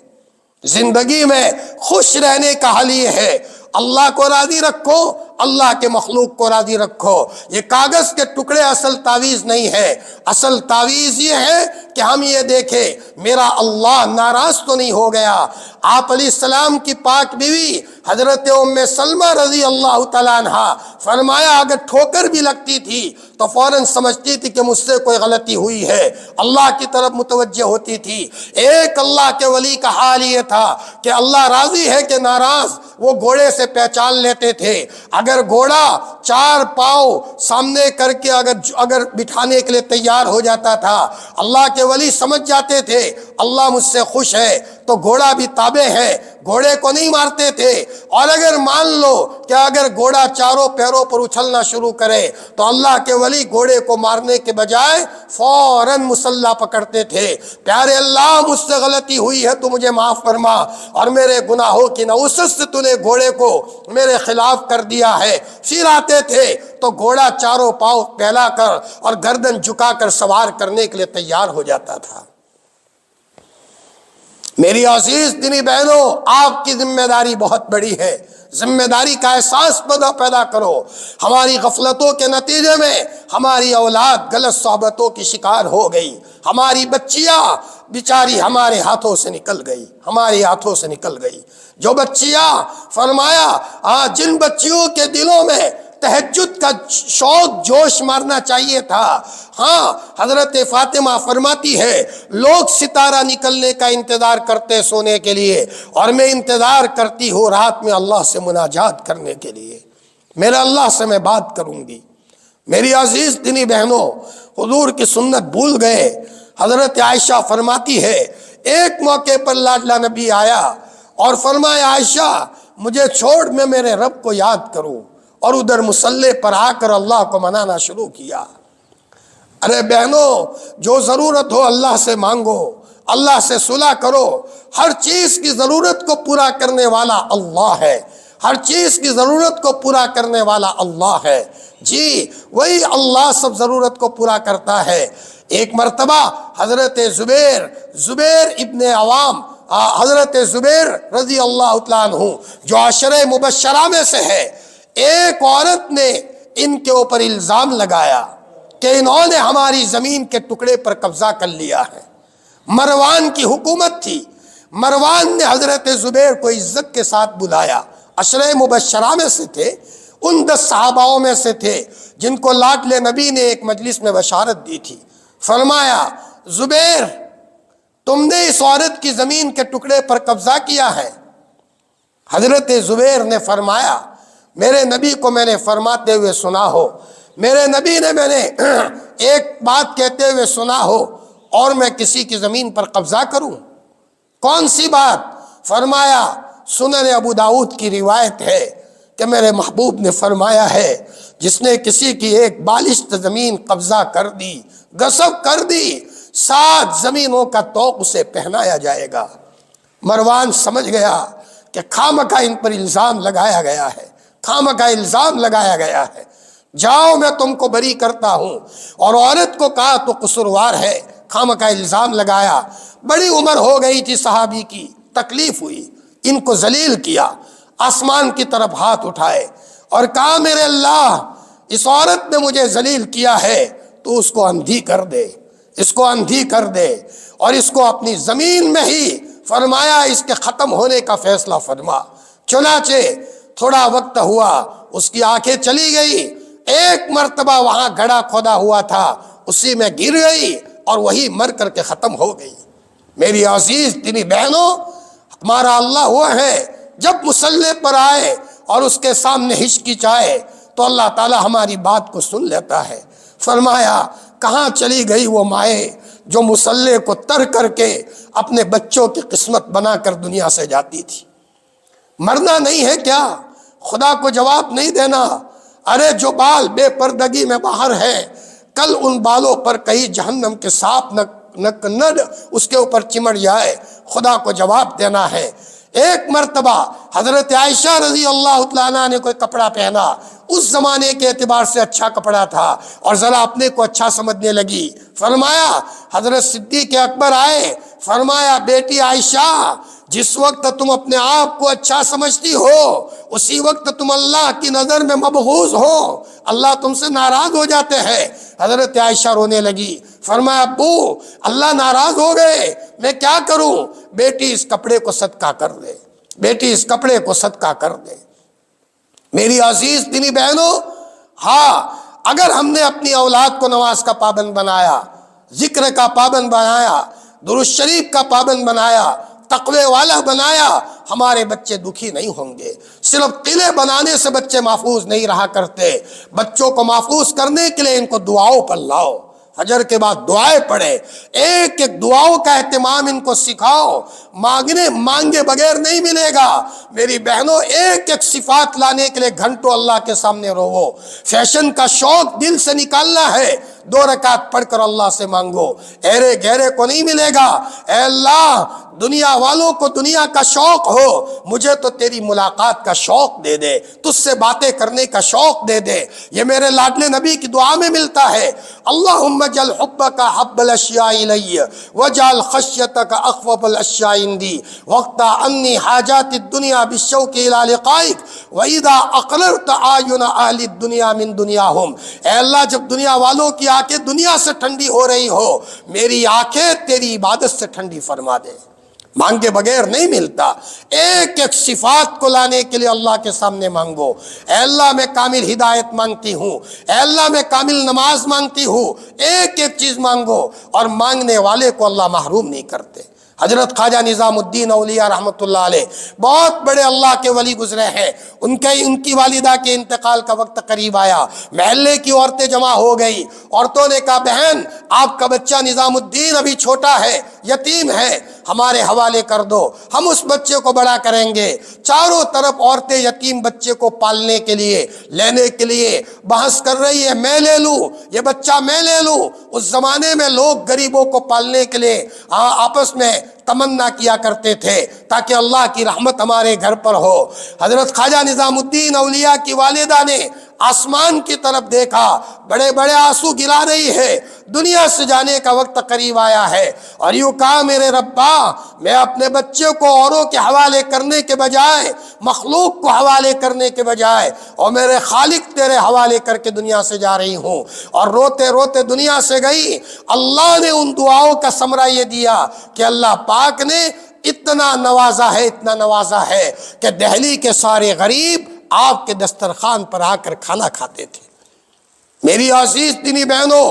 زندگی میں خوش رہنے کا حل یہ ہے، اللہ کو راضی رکھو، اللہ کے مخلوق کو راضی رکھو۔ یہ کاغذ کے ٹکڑے اصل تعویذ نہیں ہے، اصل تعویذ یہ ہے کہ ہم یہ دیکھیں میرا اللہ ناراض تو نہیں ہو گیا۔ آپ علیہ السلام کی پاک بیوی حضرت ام سلمہ رضی اللہ تعالیٰ عنہ فرمایا اگر ٹھوکر بھی لگتی تھی تو فوراً سمجھتی تھی کہ مجھ سے کوئی غلطی ہوئی ہے، اللہ کی طرف متوجہ ہوتی تھی۔ ایک اللہ کے ولی کا حال یہ تھا کہ اللہ راضی ہے کہ ناراض، وہ گھوڑے سے پہچان لیتے تھے۔ اگر گھوڑا چار پاؤں سامنے کر کے اگر بٹھانے کے لیے تیار ہو جاتا تھا، اللہ کے ولی سمجھ جاتے تھے اللہ مجھ سے خوش ہے، تو گھوڑا بھی تابع ہے، گھوڑے کو نہیں مارتے تھے۔ اور اگر مان لو کہ اگر گھوڑا چاروں پیروں پر اچھلنا شروع کرے تو اللہ کے ولی گھوڑے کو مارنے کے بجائے فوراً مسلح پکڑتے تھے۔ پیارے اللہ مجھ سے غلطی ہوئی ہے تو مجھے معاف فرما، اور میرے گناہوں کی نوسط سے تو نے گھوڑے کو میرے خلاف کر دیا ہے۔ پھر آتے تھے تو گھوڑا چاروں پاؤں پھیلا کر اور گردن جھکا کر سوار کرنے کے لیے تیار ہو جاتا تھا۔ میری عزیز دینی بہنوں، آپ کی ذمہ داری بہت بڑی ہے، ذمہ داری کا احساس پیدا کرو۔ ہماری غفلتوں کے نتیجے میں ہماری اولاد غلط صحبتوں کی شکار ہو گئی، ہماری بچیاں بیچاری ہمارے ہاتھوں سے نکل گئی، ہمارے ہاتھوں سے نکل گئی۔ جو بچیاں فرمایا جن بچیوں کے دلوں میں تہجد کا شوق جوش مارنا چاہیے تھا، حضرت فاطمہ فرماتی ہے لوگ ستارہ نکلنے کا انتظار کرتے سونے کے لیے، اور میں انتظار کرتی ہوں رات میں اللہ سے مناجات کرنے کے لیے، میرا اللہ سے میں بات کروں گی۔ میری عزیز دینی بہنوں، حضور کی سنت بھول گئے۔ حضرت عائشہ فرماتی ہے ایک موقع پر لاڈلا نبی آیا اور فرمایا عائشہ مجھے چھوڑ میں میرے رب کو یاد کروں، اور ادھر مصلی پر آ کر اللہ کو منانا شروع کیا۔ ارے بہنوں، جو ضرورت ہو اللہ سے مانگو، اللہ سے صلح کرو۔ ہر چیز کی ضرورت کو پورا کرنے والا اللہ ہے، ہر چیز کی ضرورت کو پورا کرنے والا اللہ ہے۔ جی وہی اللہ سب ضرورت کو پورا کرتا ہے۔ ایک مرتبہ حضرت زبیر ابن عوام، حضرت زبیر رضی اللہ تعالیٰ عنہ جو عشرہ مبشرہ میں سے ہے، ایک عورت نے ان کے اوپر الزام لگایا کہ انہوں نے ہماری زمین کے ٹکڑے پر قبضہ کر لیا ہے۔ مروان کی حکومت تھی، مروان نے حضرت زبیر کو عزت کے ساتھ بلایا، عشرہ مبشرہ میں سے تھے، ان 10 صحاباؤں میں سے تھے جن کو لاڈلے نبی نے ایک مجلس میں بشارت دی تھی۔ فرمایا زبیر تم نے اس عورت کی زمین کے ٹکڑے پر قبضہ کیا ہے؟ حضرت زبیر نے فرمایا میرے نبی کو میں نے فرماتے ہوئے سنا ہو، میرے نبی نے میں نے ایک بات کہتے ہوئے سنا ہو اور میں کسی کی زمین پر قبضہ کروں؟ کون سی بات؟ فرمایا سنن ابو داؤد کی روایت ہے کہ میرے محبوب نے فرمایا ہے جس نے کسی کی ایک بالشت زمین قبضہ کر دی، غصب کر دی، 7 زمینوں کا طوق اسے پہنایا جائے گا۔ مروان سمجھ گیا کہ خامخواہ ان پر الزام لگایا گیا ہے، خامخواہ الزام لگایا گیا ہے، جاؤ میں تم کو بری کرتا ہوں۔ اور عورت کو کہا تو قصوروار ہے، خامخواہ الزام لگایا۔ بڑی عمر ہو گئی تھی صحابی کی، تکلیف ہوئی، ان کو ذلیل کیا، آسمان کی طرف ہاتھ اٹھائے اور کہا میرے اللہ اس عورت نے مجھے ذلیل کیا ہے تو اس کو اندھی کر دے، اس کو اندھی کر دے، اور اس کو اپنی زمین میں ہی فرمایا اس کے ختم ہونے کا فیصلہ فرما۔ چنانچہ تھوڑا وقت ہوا، اس کی آنکھیں چلی گئی، ایک مرتبہ وہاں گڑھا کھودا ہوا تھا اسی میں گر گئی اور وہی مر کر کے ختم ہو گئی۔ میری عزیز دینی بہنوں، ہمارا اللہ وہ ہے جب مصلی پر آئے اور اس کے سامنے ہچکچائے تو اللہ تعالی ہماری بات کو سن لیتا ہے۔ فرمایا کہاں چلی گئی وہ مائیں جو مصلی کو تر کر کے اپنے بچوں کی قسمت بنا کر دنیا سے جاتی تھی؟ مرنا نہیں ہے کیا؟ خدا کو جواب نہیں دینا؟ ارے جو بال بے پردگی میں باہر ہے، کل ان بالوں پر کہیں جہنم کے سانپ نہ اس کے اوپر چمٹ جائے، خدا کو جواب دینا ہے۔ ایک مرتبہ حضرت عائشہ رضی اللہ تعالیٰ عنہ نے کوئی کپڑا پہنا، اس زمانے کے اعتبار سے اچھا کپڑا تھا، اور ذرا اپنے کو اچھا سمجھنے لگی۔ فرمایا حضرت صدیق اکبر آئے، فرمایا بیٹی عائشہ، جس وقت تم اپنے آپ کو اچھا سمجھتی ہو اسی وقت تم اللہ کی نظر میں مبغوض ہو، اللہ تم سے ناراض ہو جاتے ہیں۔ حضرت عائشہ رونے لگی، فرمایا ابو اللہ ناراض ہو گئے، میں کیا کروں؟ بیٹی اس کپڑے کو صدقہ کر دے، بیٹی اس کپڑے کو صدقہ کر دے۔ میری عزیز دینی بہنوں، ہاں اگر ہم نے اپنی اولاد کو نماز کا پابند بنایا، ذکر کا پابند بنایا، درود شریف کا پابند بنایا، تقوی والا بنایا، ہمارے بچے دکھی نہیں ہوں گے۔ صرف قلعے بنانے سے بچے محفوظ نہیں رہا کرتے، بچوں کو محفوظ کرنے کے لیے ان کو دعاؤں پر لاؤ، فجر کے بعد دعائیں پڑھے، ایک ایک دعاؤں کا اہتمام ان کو سکھاؤ۔ مانگے بغیر نہیں ملے گا میری بہنوں، ایک ایک صفات لانے کے لیے گھنٹوں اللہ کے سامنے روو۔ فیشن کا شوق دل سے نکالنا ہے، 2 رکعت پڑھ کر اللہ سے مانگو، ایرے گہرے کو نہیں ملے گا۔ اے اللہ دنیا والوں کو دنیا کا شوق ہو، مجھے تو تیری ملاقات کا شوق دے دے، تجھ سے باتیں کرنے کا شوق دے دے۔ یہ میرے لاڈلے نبی کی دعا میں ملتا ہے، اللہم اجعل حبک حب الاشیاء الی وجعل خشیتک اخوف الاشیاء عندی واقطع عنی حاجات الدنیا بالشوق الی لقائک واذا اقررت اعین اہل الدنیا من دنیاہم۔ اے اللہ جب دنیا والوں کی آنکھیں دنیا سے ٹھنڈی ہو رہی ہو، میری آنکھیں تیری عبادت سے ٹھنڈی فرما دے۔ مانگے بغیر نہیں ملتا، ایک ایک صفات کو لانے کے لیے اللہ کے سامنے مانگو۔ اے اللہ میں کامل ہدایت مانگتی ہوں، اے اللہ میں کامل نماز مانگتی ہوں، ایک ایک چیز مانگو، اور مانگنے والے کو اللہ محروم نہیں کرتے۔ حضرت خواجہ نظام الدین اولیاء رحمۃ اللہ علیہ بہت بڑے اللہ کے ولی گزرے ہیں، ان کی والدہ کے انتقال کا وقت قریب آیا، محلے کی عورتیں جمع ہو گئی، عورتوں نے کہا بہن آپ کا بچہ نظام الدین ابھی چھوٹا ہے، یتیم ہے، ہمارے حوالے کر دو، ہم اس بچے کو بڑا کریں گے۔ چاروں طرف عورتیں یتیم بچے کو پالنے کے لیے لینے کے لیے بحث کر رہی ہے، میں لے لوں یہ بچہ، میں لے لوں۔ اس زمانے میں لوگ غریبوں کو پالنے کے لیے آپس میں تمنا کیا کرتے تھے تاکہ اللہ کی رحمت ہمارے گھر پر ہو۔ حضرت خواجہ نظام الدین اولیاء کی والدہ نے آسمان کی طرف دیکھا، بڑے بڑے آنسو گرا رہی ہے، دنیا سے جانے کا وقت قریب آیا ہے، اور یوں کہا میرے ربا میں اپنے بچے کو اوروں کے حوالے کرنے کے بجائے، مخلوق کو حوالے کرنے کے بجائے، اور میرے خالق تیرے حوالے کر کے دنیا سے جا رہی ہوں۔ اور روتے روتے دنیا سے گئی۔ اللہ نے ان دعاؤں کا ثمرہ یہ دیا کہ اللہ پاک نے اتنا نوازا ہے، اتنا نوازا ہے کہ دہلی کے سارے غریب آپ کے دسترخوان پر آ کر کھانا کھاتے تھے۔ میری عزیز دینی بہنوں،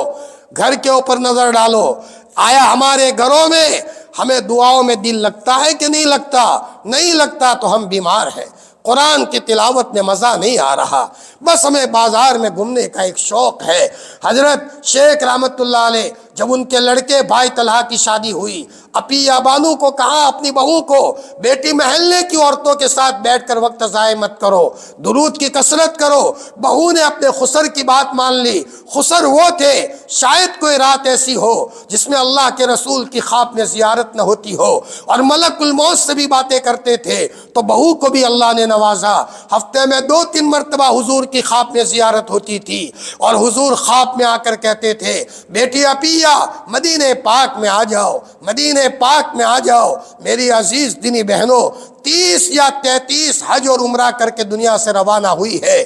گھر کے اوپر نظر ڈالو، آیا ہمارے گھروں میں ہمیں دعاؤں میں دل لگتا ہے کہ نہیں لگتا؟ نہیں لگتا تو ہم بیمار ہیں۔ قرآن کی تلاوت میں مزہ نہیں آ رہا، بس ہمیں بازار میں گھومنے کا ایک شوق ہے۔ حضرت شیخ رحمت اللہ علیہ جب ان کے لڑکے بھائی طلحہ کی شادی ہوئی، عطیہ بانو کو کہا اپنی بہو کو، بیٹی محلے کی عورتوں کے ساتھ بیٹھ کر وقت ضائع مت کرو، درود کی کثرت کرو۔ بہو نے اپنے خسر کی بات مان لی۔ خسر وہ تھے، شاید کوئی رات ایسی ہو جس میں اللہ کے رسول کی خواب میں زیارت نہ ہوتی ہو، اور ملک الموت سے بھی باتیں کرتے تھے، تو بہو کو بھی اللہ نے نوازا۔ ہفتے میں 2-3 مرتبہ حضور کی خواب میں زیارت ہوتی تھی، اور حضور خواب میں آ کر کہتے تھے بیٹی عطیہ مدینہ پاک میں آ جاؤ، مدینہ پاک میں آ جاؤ۔ میری عزیز دینی بہنوں، 30 یا 33 حج اور عمرہ کر کے دنیا سے روانہ ہوئی ہے۔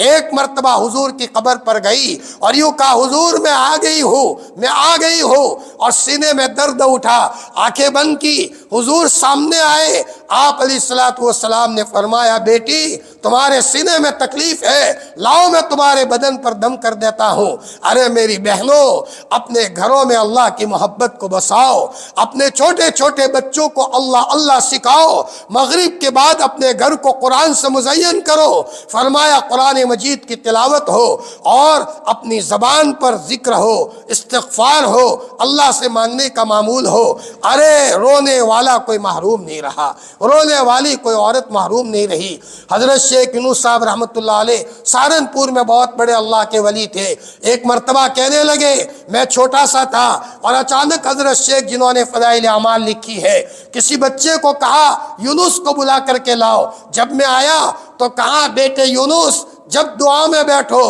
ایک مرتبہ حضور کی قبر پر گئی اور یوں کہا حضور میں آ گئی ہوں، میں آ گئی ہوں، اور سینے میں درد اٹھا، آنکھیں بند کی، حضور سامنے آئے۔ آپ علیہ السلام نے فرمایا بیٹی تمہارے سینے میں تکلیف ہے، لاؤ میں تمہارے بدن پر دم کر دیتا ہوں۔ ارے میری بہنوں، اپنے گھروں میں اللہ کی محبت کو بساؤ، اپنے چھوٹے چھوٹے بچوں کو اللہ اللہ سکھاؤ، مغرب کے بعد اپنے گھر کو قرآن سے مزین کرو۔ فرمایا قرآن مجید کی تلاوت ہو، اور اپنی زبان پر ذکر ہو، استغفار ہو، اللہ سے مانگنے کا معمول ہو۔ ارے رونے والے والا کوئی محروم نہیں رہا، رونے والی کوئی عورت محروم نہیں رہی۔ حضرت شیخ یونس صاحب رحمۃ اللہ علیہ سہارنپور میں بہت بڑے اللہ کے ولی تھے۔ ایک مرتبہ کہنے لگے، میں چھوٹا سا تھا اور اچانک حضرت شیخ جنہوں نے فضائل اعمال لکھی ہے، کسی بچے کو کہا یونس کو بلا کر کے لاؤ۔ جب میں آیا تو کہا، بیٹے یونس جب دعا میں بیٹھو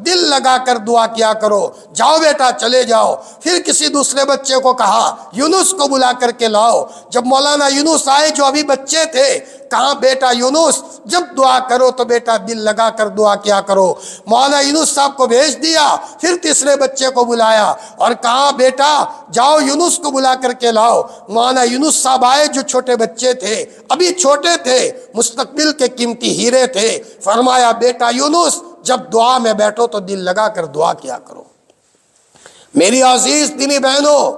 دل لگا کر دعا کیا کرو، جاؤ بیٹا چلے جاؤ۔ پھر کسی دوسرے بچے کو کہا یونس کو بلا کر کے لاؤ۔ جب مولانا یونس آئے جو ابھی بچے تھے، کہا بیٹا یونس جب دعا کرو تو بیٹا دل لگا کر دعا کیا کرو۔ مولانا یونس صاحب کو بھیج دیا، پھر تیسرے بچے کو بلایا اور کہا بیٹا جاؤ یونس کو بلا کر کے لاؤ۔ مولانا یونس صاحب آئے جو چھوٹے بچے تھے، ابھی چھوٹے تھے، مستقبل کے قیمتی ہیرے تھے۔ فرمایا بیٹا یونس جب دعا میں بیٹھو تو دل لگا کر دعا کیا کرو۔ میری عزیز دینی بہنوں،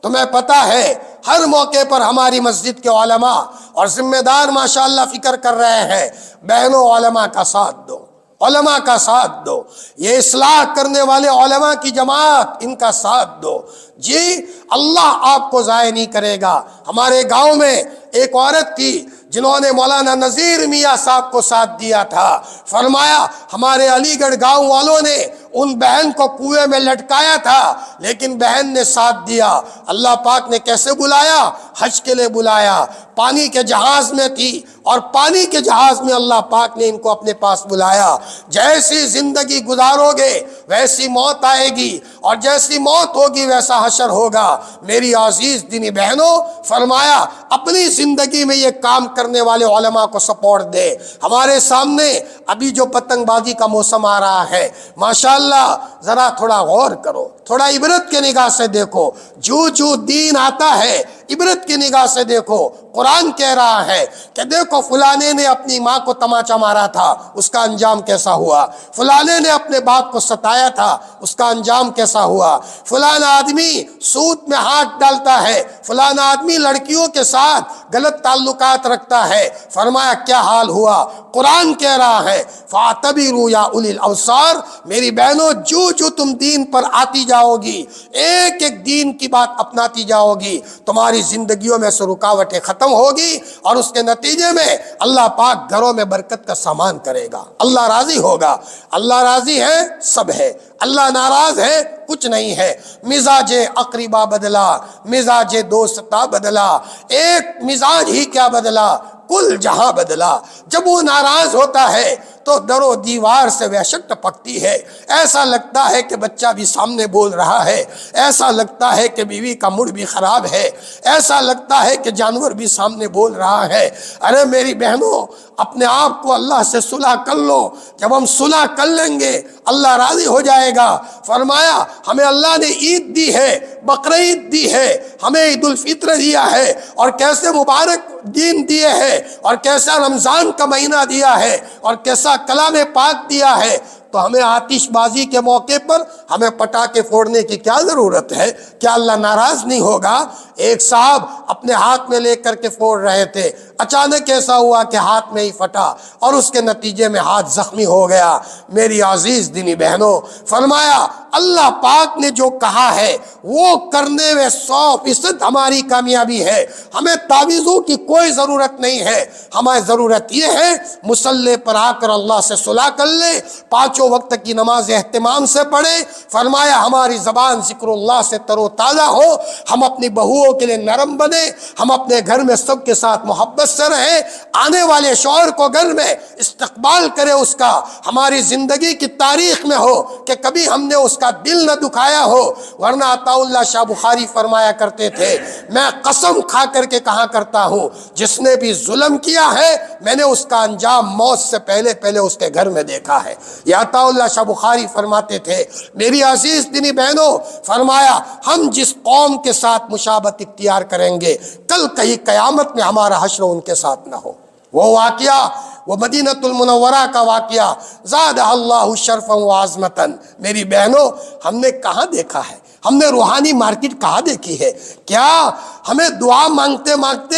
تمہیں پتہ ہے ہر موقع پر ہماری مسجد کے علماء اور ذمہ دار ماشاءاللہ فکر کر رہے ہیں، بہنوں علماء کا ساتھ دو، علماء کا ساتھ دو، یہ اصلاح کرنے والے علماء کی جماعت، ان کا ساتھ دو۔ جی اللہ آپ کو ضائع نہیں کرے گا۔ ہمارے گاؤں میں ایک عورت تھی جنہوں نے مولانا نذیر میاں صاحب کو ساتھ دیا تھا۔ فرمایا ہمارے علی گڑھ گاؤں والوں نے ان بہن کو کنویں میں لٹکایا تھا، لیکن بہن نے ساتھ دیا۔ اللہ پاک نے کیسے بلایا؟ حج کے لیے بلایا۔ پانی کے جہاز میں تھی اور پانی کے جہاز میں اللہ پاک نے ان کو اپنے پاس بلایا۔ جیسی زندگی گزارو گے ویسی موت آئے گی، اور جیسی موت ہوگی ویسا حشر ہوگا۔ میری عزیز دینی بہنوں، فرمایا اپنی زندگی میں یہ کام کرنے والے علماء کو سپورٹ دے۔ ہمارے سامنے ابھی جو پتنگ بازی کا موسم آ رہا ہے، ماشاءاللہ ذرا تھوڑا غور کرو، تھوڑا عبرت کے نگاہ سے دیکھو۔ جو دین آتا ہے عبرت کی نگاہ سے دیکھو۔ قرآن کہہ رہا ہے کہ دیکھو فلانے نے اپنی ماں کو تماچا مارا تھا، اس کا انجام کیسا ہوا۔ فلانے نے اپنے باپ کو ستایا تھا، اس کا انجام کیسا ہوا۔ فلانا آدمی سود میں ہاتھ ڈالتا ہے، فلانا آدمی لڑکیوں کے ساتھ غلط تعلقات رکھتا ہے، فرمایا کیا حال ہوا۔ قرآن کہہ رہا ہے فَاعْتَبِرُوا يَا أُولِي الْأَبْصَارِ، میری بہنوں جو تم دین پر آتی جاؤ گی، ایک ایک دین کی بات اپناتی جاؤ گی، تمہاری زندگیوں میں سے رکاوٹیں ختم ہوگی، اور اس کے نتیجے میں اللہ پاک گھروں میں برکت کا سامان کرے گا۔ اللہ راضی ہوگا۔ اللہ راضی ہے سب ہے، اللہ ناراض ہے کچھ نہیں ہے۔ مزاج اقربا بدلا، مزاج دوستا بدلا، ایک مزاج ہی کیا بدلا، کل جہاں بدلا۔ جب وہ ناراض ہوتا ہے تو در و دیوار سے وحشت ٹپکتی ہے، ایسا لگتا ہے کہ بچہ بھی سامنے بول رہا ہے، ایسا لگتا ہے کہ بیوی کا موڈ بھی خراب ہے، ایسا لگتا ہے کہ جانور بھی سامنے بول رہا ہے۔ ارے میری بہنوں، اپنے آپ کو اللہ سے صلح کر لو۔ جب ہم صلح کر لیں گے اللہ راضی ہو جائے گا۔ فرمایا ہمیں اللہ نے عید دی ہے، بقرعید دی ہے، ہمیں عید الفطر دیا ہے، اور کیسے مبارک دین دیے ہے، اور کیسا رمضان کا مہینہ دیا ہے، اور کیسا کلام پاک دیا ہے، تو ہمیں آتش بازی کے موقع پر ہمیں پٹاخے پھوڑنے کی کیا ضرورت ہے؟ کیا اللہ ناراض نہیں ہوگا؟ ایک صاحب اپنے ہاتھ میں لے کر کے پھوڑ رہے تھے، اچانک ایسا ہوا کہ ہاتھ میں ہی پھٹا اور اس کے نتیجے میں ہاتھ زخمی ہو گیا۔ میری عزیز دینی بہنوں، فرمایا اللہ پاک نے جو کہا ہے وہ کرنے میں 100% ہماری کامیابی ہے۔ ہمیں تعویذوں کی کوئی ضرورت نہیں ہے، ہمیں ضرورت یہ ہے مصلی پر آ کر اللہ سے صلح کر لے، 5 وقت کی نماز اہتمام سے پڑھے۔ فرمایا ہماری زبان ذکر اللہ سے تر و تازہ ہو، ہم اپنی بہوؤں کے لیے نرم بنے، ہم اپنے گھر میں سب کے ساتھ محبت سے رہیں، آنے والے شوہر کو گھر میں استقبال کرے اس کا، ہماری زندگی کی تاریخ میں ہو کہ کبھی ہم نے اس کا دل نہ دکھایا ہو۔ ورنہ عطا اللہ شاہ بخاری فرمایا کرتے تھے، میں قسم کھا کر کے کہا کرتا ہوں جس نے بھی ظلم کیا ہے میں نے اس کا انجام موت سے پہلے اس کے گھر میں دیکھا ہے۔ یہ عطا اللہ شاہ بخاری فرماتے تھے۔ میری عزیز دینی بہنوں، فرمایا ہم جس قوم کے ساتھ مشابہت اختیار کریں گے کل کہیں قیامت میں ہمارا حشر ان کے ساتھ نہ ہو۔ وہ واقعہ، وہ مدینہ المنورہ کا واقعہ، زادہ اللہ شرفا و عظمتا۔ میری بہنوں، ہم نے کہاں دیکھا ہے؟ ہم نے روحانی مارکیٹ کہاں دیکھی ہے؟ کیا ہمیں دعا مانگتے مانگتے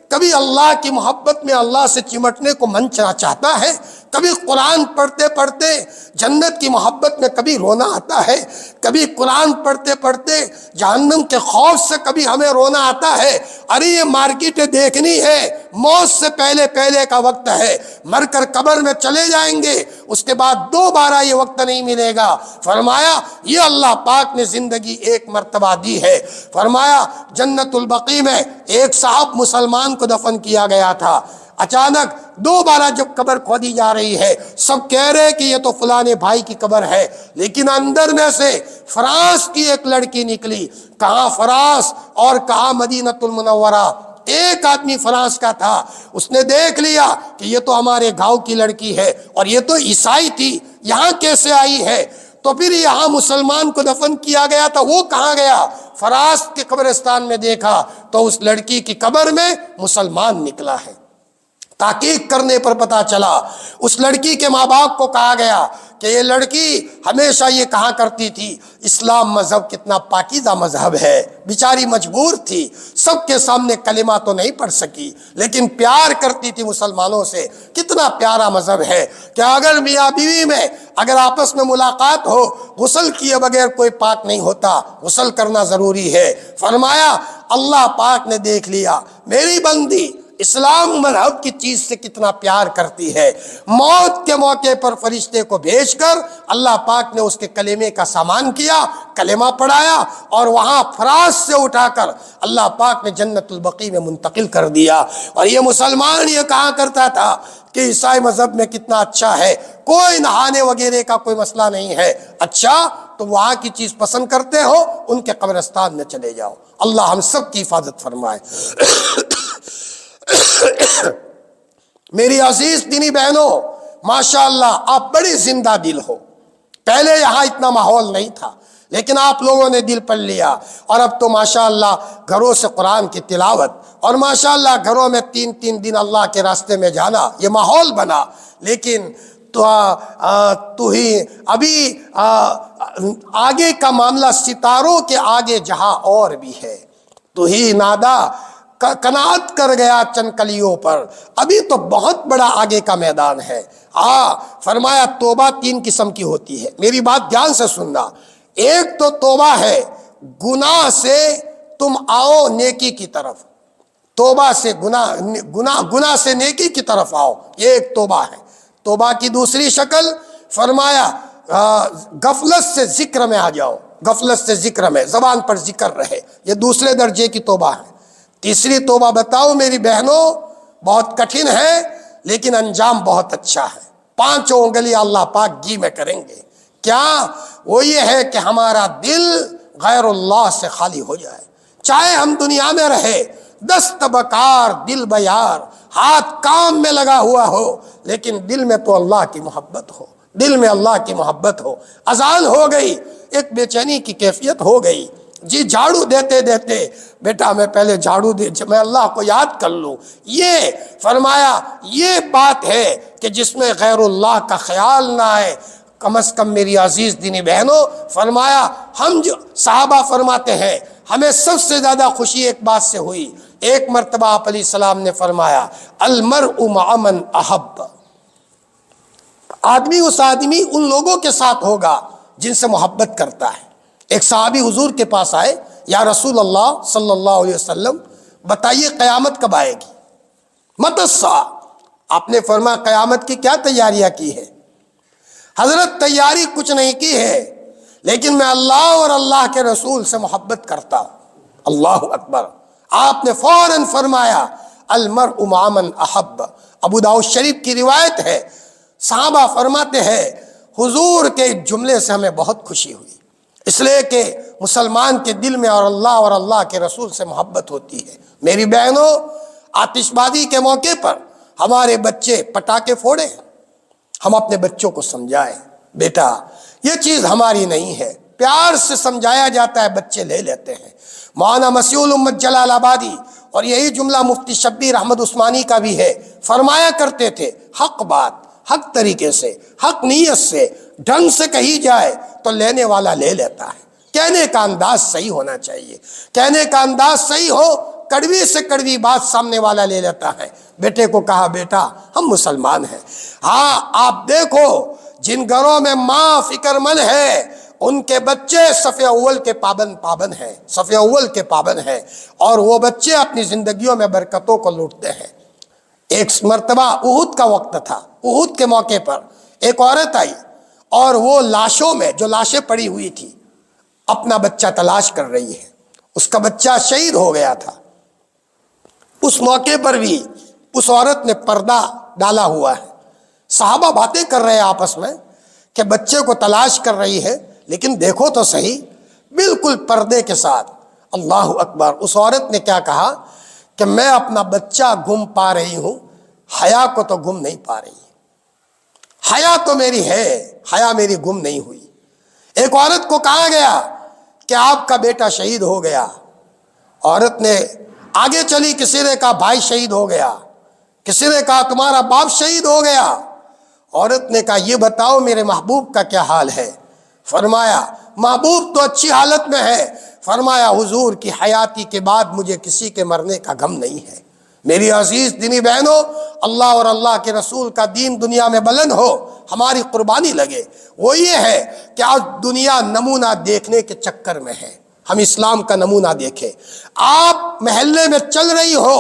کبھی اللہ کی محبت میں اللہ سے چمٹنے کو من چاہتا ہے؟ کبھی قرآن پڑھتے پڑھتے جنت کی محبت میں کبھی رونا آتا ہے، کبھی قرآن پڑھتے پڑھتے جہنم کے خوف سے کبھی ہمیں رونا آتا ہے۔ ارے یہ مارکیٹیں دیکھنی ہے، موت سے پہلے پہلے کا وقت ہے، مر کر قبر میں چلے جائیں گے، اس کے بعد دوبارہ یہ وقت نہیں ملے گا۔ فرمایا یہ اللہ پاک نے زندگی ایک مرتبہ دی ہے۔ فرمایا جنت البقیع میں ایک صاحب مسلمان کو دفن کیا گیا تھا، اچانک دوبارہ جب قبر کھودی جا رہی ہے، سب کہہ رہے کہ یہ تو فلانے بھائی کی قبر ہے، لیکن اندر میں سے فرانس کی ایک لڑکی نکلی۔ کہاں فرانس اور کہاں مدینۃ المنورہ، ایک آدمی فرانس کا تھا، اس نے دیکھ لیا کہ یہ تو ہمارے گاؤں کی لڑکی ہے اور یہ تو عیسائی تھی، یہاں کیسے آئی ہے؟ تو پھر یہاں مسلمان کو دفن کیا گیا تھا، وہ کہاں گیا؟ فرانس کے قبرستان میں دیکھا تو اس لڑکی کی قبر میں مسلمان نکلا ہے۔ تحقیق کرنے پر پتا چلا، اس لڑکی کے ماں باپ کو کہا گیا کہ یہ لڑکی ہمیشہ یہ کہا کرتی تھی اسلام مذہب کتنا پاکیزہ مذہب ہے، بیچاری مجبور تھی، سب کے سامنے کلمہ تو نہیں پڑھ سکی، لیکن پیار کرتی تھی مسلمانوں سے۔ کتنا پیارا مذہب ہے کہ اگر میاں بیوی میں اگر آپس میں ملاقات ہو، غسل کیے بغیر کوئی پاک نہیں ہوتا، غسل کرنا ضروری ہے۔ فرمایا اللہ پاک نے دیکھ لیا میری بندی اسلام مذہب کی چیز سے کتنا پیار کرتی ہے، موت کے موقع پر فرشتے کو بھیج کر اللہ پاک نے اس کے کلمے کا سامان کیا، کلمہ پڑھایا اور وہاں فرانس سے اٹھا کر اللہ پاک نے جنت البقیع میں منتقل کر دیا۔ اور یہ مسلمان یہ کہا کرتا تھا کہ عیسائی مذہب میں کتنا اچھا ہے، کوئی نہانے وغیرہ کا کوئی مسئلہ نہیں ہے۔ اچھا تو وہاں کی چیز پسند کرتے ہو، ان کے قبرستان میں چلے جاؤ۔ اللہ ہم سب کی حفاظت فرمائے۔ میری عزیز دینی بہنوں، ماشاءاللہ آپ بڑی زندہ دل ہو۔ پہلے یہاں اتنا ماحول نہیں تھا، لیکن آپ لوگوں نے دل پڑھ لیا، اور اب تو ماشاءاللہ گھروں سے قرآن کی تلاوت، اور ماشاءاللہ گھروں میں 3 دن اللہ کے راستے میں جانا، یہ ماحول بنا۔ لیکن تو ہی ابھی آگے کا معاملہ ستاروں کے آگے جہاں اور بھی ہے، تو ہی نادا قناعت کر گیا چند کلیوں پر، ابھی تو بہت بڑا آگے کا میدان ہے۔ فرمایا توبہ 3 قسم کی ہوتی ہے، میری بات دھیان سے سننا۔ ایک تو توبہ ہے گناہ سے تم آؤ نیکی کی طرف، توبہ سے گناہ سے نیکی کی طرف آؤ، یہ ایک توبہ ہے۔ توبہ کی دوسری شکل فرمایا غفلت سے ذکر میں آ جاؤ، غفلت سے ذکر میں، زبان پر ذکر رہے، یہ دوسرے درجے کی توبہ ہے۔ تیسری توبہ بتاؤ میری بہنوں، بہت کٹھن ہے لیکن انجام بہت اچھا ہے، 5 انگلیاں اللہ پاک گھی میں کریں گے۔ کیا؟ وہ یہ ہے کہ ہمارا دل غیر اللہ سے خالی ہو جائے، چاہے ہم دنیا میں رہے دست بکار دل بیار، ہاتھ کام میں لگا ہوا ہو، لیکن دل میں تو اللہ کی محبت ہو، دل میں اللہ کی محبت ہو۔ اذان ہو گئی، ایک بے چینی کی کیفیت ہو گئی، جی جھاڑو دیتے دیتے بیٹا میں پہلے جھاڑو میں اللہ کو یاد کر لوں، یہ فرمایا یہ بات ہے کہ جس میں غیر اللہ کا خیال نہ آئے۔ کم از کم میری عزیز دینی بہنوں، فرمایا ہم جو صحابہ فرماتے ہیں ہمیں سب سے زیادہ خوشی ایک بات سے ہوئی، ایک مرتبہ آپ علیہ السلام نے فرمایا المرء مع من احب، آدمی ان لوگوں کے ساتھ ہوگا جن سے محبت کرتا ہے۔ ایک صحابی حضور کے پاس آئے، یا رسول اللہ صلی اللہ علیہ وسلم بتائیے قیامت کب آئے گی؟ متی الساعہ۔ آپ نے فرمایا قیامت کی کیا تیاریاں کی ہے؟ حضرت تیاری کچھ نہیں کی ہے، لیکن میں اللہ اور اللہ کے رسول سے محبت کرتا ہوں۔ اللہ اکبر۔ آپ نے فوراً فرمایا المرء مع من احب۔ ابو داؤد شریف کی روایت ہے، صحابہ فرماتے ہیں حضور کے جملے سے ہمیں بہت خوشی ہوئی، اس لیے کہ مسلمان کے دل میں اور اللہ کے رسول سے محبت ہوتی ہے۔ میری بہنوں، آتش بازی کے موقع پر ہمارے بچے پٹاخے پھوڑے، ہم اپنے بچوں کو سمجھائیں بیٹا یہ چیز ہماری نہیں ہے، پیار سے سمجھایا جاتا ہے، بچے لے لیتے ہیں۔ مولانا مسیح الامت جلال آبادی، اور یہی جملہ مفتی شبیر احمد عثمانی کا بھی ہے، فرمایا کرتے تھے حق بات حق طریقے سے، حق نیت سے، ڈھنگ سے کہی جائے تو لینے والا لے لیتا ہے۔ کہنے کا انداز صحیح ہونا چاہیے، کہنے کا انداز صحیح ہو، کڑوی سے کڑوی بات سامنے والا لے لیتا ہے۔ بیٹے کو کہا بیٹا ہم مسلمان ہیں۔ ہاں آپ دیکھو جن گھروں میں ماں فکر مند ہے ان کے بچے صف اول کے پابند ہیں، صف اول کے پابند ہیں، اور وہ بچے اپنی زندگیوں میں برکتوں کو لوٹتے ہیں۔ ایک مرتبہ احد کا وقت تھا، احد کے موقع پر ایک عورت آئی اور وہ لاشوں میں جو لاشیں پڑی ہوئی تھی اپنا بچہ تلاش کر رہی ہے، اس کا بچہ شہید ہو گیا تھا۔ اس موقع پر بھی اس عورت نے پردہ ڈالا ہوا ہے۔ صحابہ باتیں کر رہے ہیں آپس میں کہ بچے کو تلاش کر رہی ہے، لیکن دیکھو تو صحیح، بالکل پردے کے ساتھ۔ اللہ اکبر! اس عورت نے کیا کہا کہ میں اپنا بچہ گم پا رہی ہوں، حیا کو تو گم نہیں پا رہی، حیا تو میری ہے، حیا میری گم نہیں ہوئی۔ ایک عورت کو کہا گیا کہ آپ کا بیٹا شہید ہو گیا، عورت نے آگے چلی، کسی نے کہا بھائی شہید ہو گیا، کسی نے کہا تمہارا باپ شہید ہو گیا۔ عورت نے کہا یہ بتاؤ میرے محبوب کا کیا حال ہے؟ فرمایا محبوب تو اچھی حالت میں ہے۔ فرمایا حضور کی حیاتی کے بعد مجھے کسی کے مرنے کا غم نہیں ہے۔ میری عزیز دینی بہنوں، اللہ اور اللہ کے رسول کا دین دنیا میں بلند ہو، ہماری قربانی لگے۔ وہ یہ ہے کہ آج دنیا نمونہ دیکھنے کے چکر میں ہے، ہم اسلام کا نمونہ دیکھیں۔ آپ محلے میں چل رہی ہو،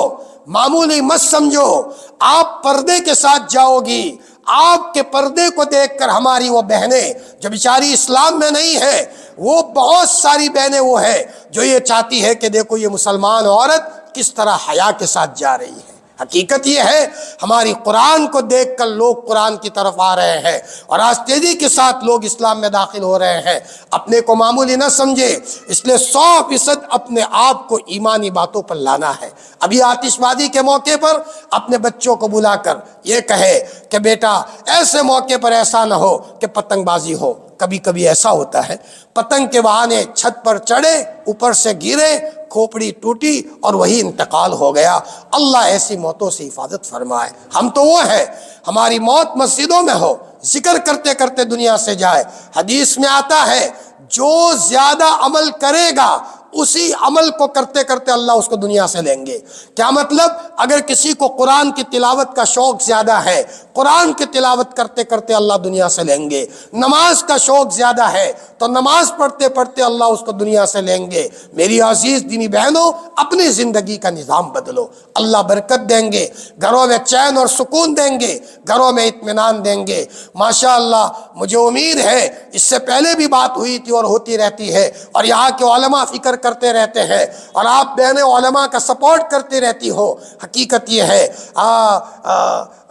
معمولی مت سمجھو، آپ پردے کے ساتھ جاؤ گی، آپ کے پردے کو دیکھ کر ہماری وہ بہنیں جو بیچاری اسلام میں نہیں ہے، وہ بہت ساری بہنیں وہ ہیں جو یہ چاہتی ہے کہ دیکھو یہ مسلمان عورت کس طرح حیا کے ساتھ جا رہی ہے۔ حقیقت یہ ہے ہماری قرآن کو دیکھ کر لوگ قرآن کی طرف آ رہے ہیں، اور آج تیزی کے ساتھ لوگ اسلام میں داخل ہو رہے ہیں۔ اپنے کو معمولی نہ سمجھے، اس لیے 100% اپنے آپ کو ایمانی باتوں پر لانا ہے۔ ابھی آتش بازی کے موقع پر اپنے بچوں کو بلا کر یہ کہے کہ بیٹا ایسے موقع پر ایسا نہ ہو کہ پتنگ بازی ہو۔ کبھی کبھی ایسا ہوتا ہے پتنگ کے بہانے چھت پر چڑھے، اوپر سے گرے، کھوپڑی ٹوٹی اور وہی انتقال ہو گیا۔ اللہ ایسی موتوں سے حفاظت فرمائے۔ ہم تو وہ ہیں ہماری موت مسجدوں میں ہو، ذکر کرتے کرتے دنیا سے جائے۔ حدیث میں آتا ہے جو زیادہ عمل کرے گا اسی عمل کو کرتے کرتے اللہ اس کو دنیا سے لیں گے۔ کیا مطلب؟ اگر کسی کو قرآن کی تلاوت کا شوق زیادہ ہے، قرآن کی تلاوت کرتے کرتے اللہ دنیا سے لیں گے۔ نماز کا شوق زیادہ ہے تو نماز پڑھتے پڑھتے اللہ اس کو دنیا سے لیں گے۔ میری عزیز دینی بہنوں، اپنی زندگی کا نظام بدلو، اللہ برکت دیں گے، گھروں میں چین اور سکون دیں گے، گھروں میں اطمینان دیں گے۔ ماشاءاللہ مجھے امید ہے اس سے پہلے بھی بات ہوئی تھی اور ہوتی رہتی ہے، اور یہاں کے علماء فکر کرتے رہتے ہیں، اور آپ بہنیں علماء کا سپورٹ کرتے رہتی ہو۔ حقیقت یہ ہے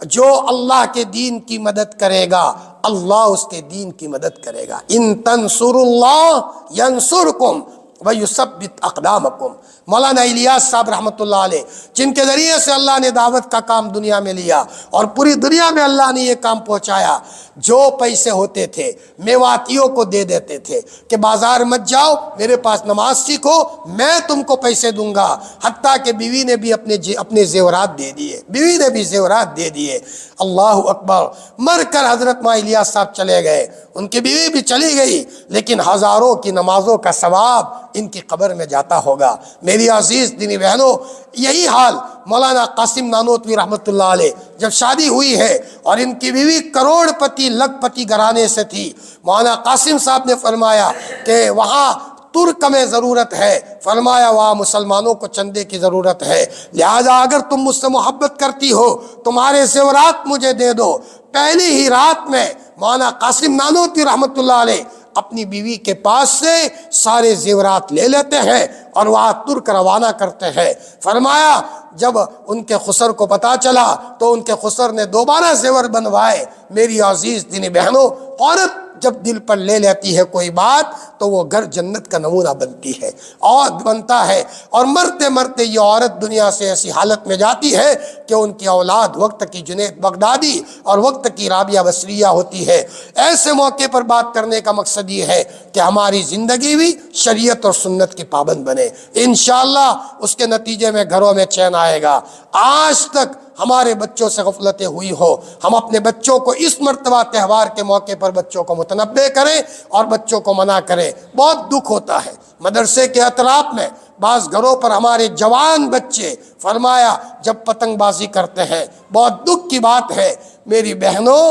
جو اللہ کے دین کی مدد کرے گا اللہ اس کے دین کی مدد کرے گا۔ ان تنصروا اللہ ینصرکم ویثبت اقدامکم۔ مولانا الیاس صاحب رحمۃ اللہ علیہ، جن کے ذریعے سے اللہ نے دعوت کا کام دنیا میں لیا اور پوری دنیا میں اللہ نے یہ کام پہنچایا، جو پیسے ہوتے تھے میواتیوں کو دے دیتے تھے کہ بازار مت جاؤ، میرے پاس نماز سیکھو، میں تم کو پیسے دوں گا۔ حتیٰ کہ بیوی نے بھی اپنے زیورات دے دیے، بیوی نے بھی زیورات دے دیے۔ اللہ اکبر! مر کر حضرت ماں الیاس صاحب چلے گئے، ان کی بیوی بھی چلی گئی، لیکن ہزاروں کی نمازوں کا ثواب ان کی قبر میں جاتا ہوگا۔ میری عزیز دینی بہنوں، یہی حال مولانا قاسم نانوتوی رحمۃ اللہ علیہ، جب شادی ہوئی ہے اور ان کی بیوی کروڑ پتی لکھ پتی گھرانے سے تھی، مولانا قاسم صاحب نے فرمایا کہ وہاں ترک میں ضرورت ہے، فرمایا وہاں مسلمانوں کو چندے کی ضرورت ہے، لہذا اگر تم مجھ سے محبت کرتی ہو تمہارے زیورات مجھے دے دو۔ پہلی ہی رات میں مولانا قاسم نانوتوی رحمۃ اللہ علیہ اپنی بیوی کے پاس سے سارے زیورات لے لیتے ہیں اور وہاں ترک روانہ کرتے ہیں۔ فرمایا جب ان کے خسر کو پتا چلا تو ان کے خسر نے دوبارہ زیور بنوائے۔ میری عزیز دینی بہنوں، عورت جب دل پر لے لیتی ہے کوئی بات تو وہ گھر جنت کا نمونہ بنتی ہے اور بنتا ہے، اور مرتے مرتے یہ عورت دنیا سے ایسی حالت میں جاتی ہے کہ ان کی اولاد وقت کی جنید بغدادی اور وقت کی رابعہ بصریہ ہوتی ہے۔ ایسے موقع پر بات کرنے کا مقصد یہ ہے کہ ہماری زندگی بھی شریعت اور سنت کی پابند بنے، انشاءاللہ اس کے نتیجے میں گھروں میں چین آئے گا۔ آج تک ہمارے بچوں سے غفلتیں ہوئی ہو، ہم اپنے بچوں کو اس مرتبہ تہوار کے موقع پر بچوں کو متنبہ کریں اور بچوں کو منع کریں۔ بہت دکھ ہوتا ہے، مدرسے کے اطراف میں بعض گھروں پر ہمارے جوان بچے فرمایا جب پتنگ بازی کرتے ہیں، بہت دکھ کی بات ہے میری بہنوں،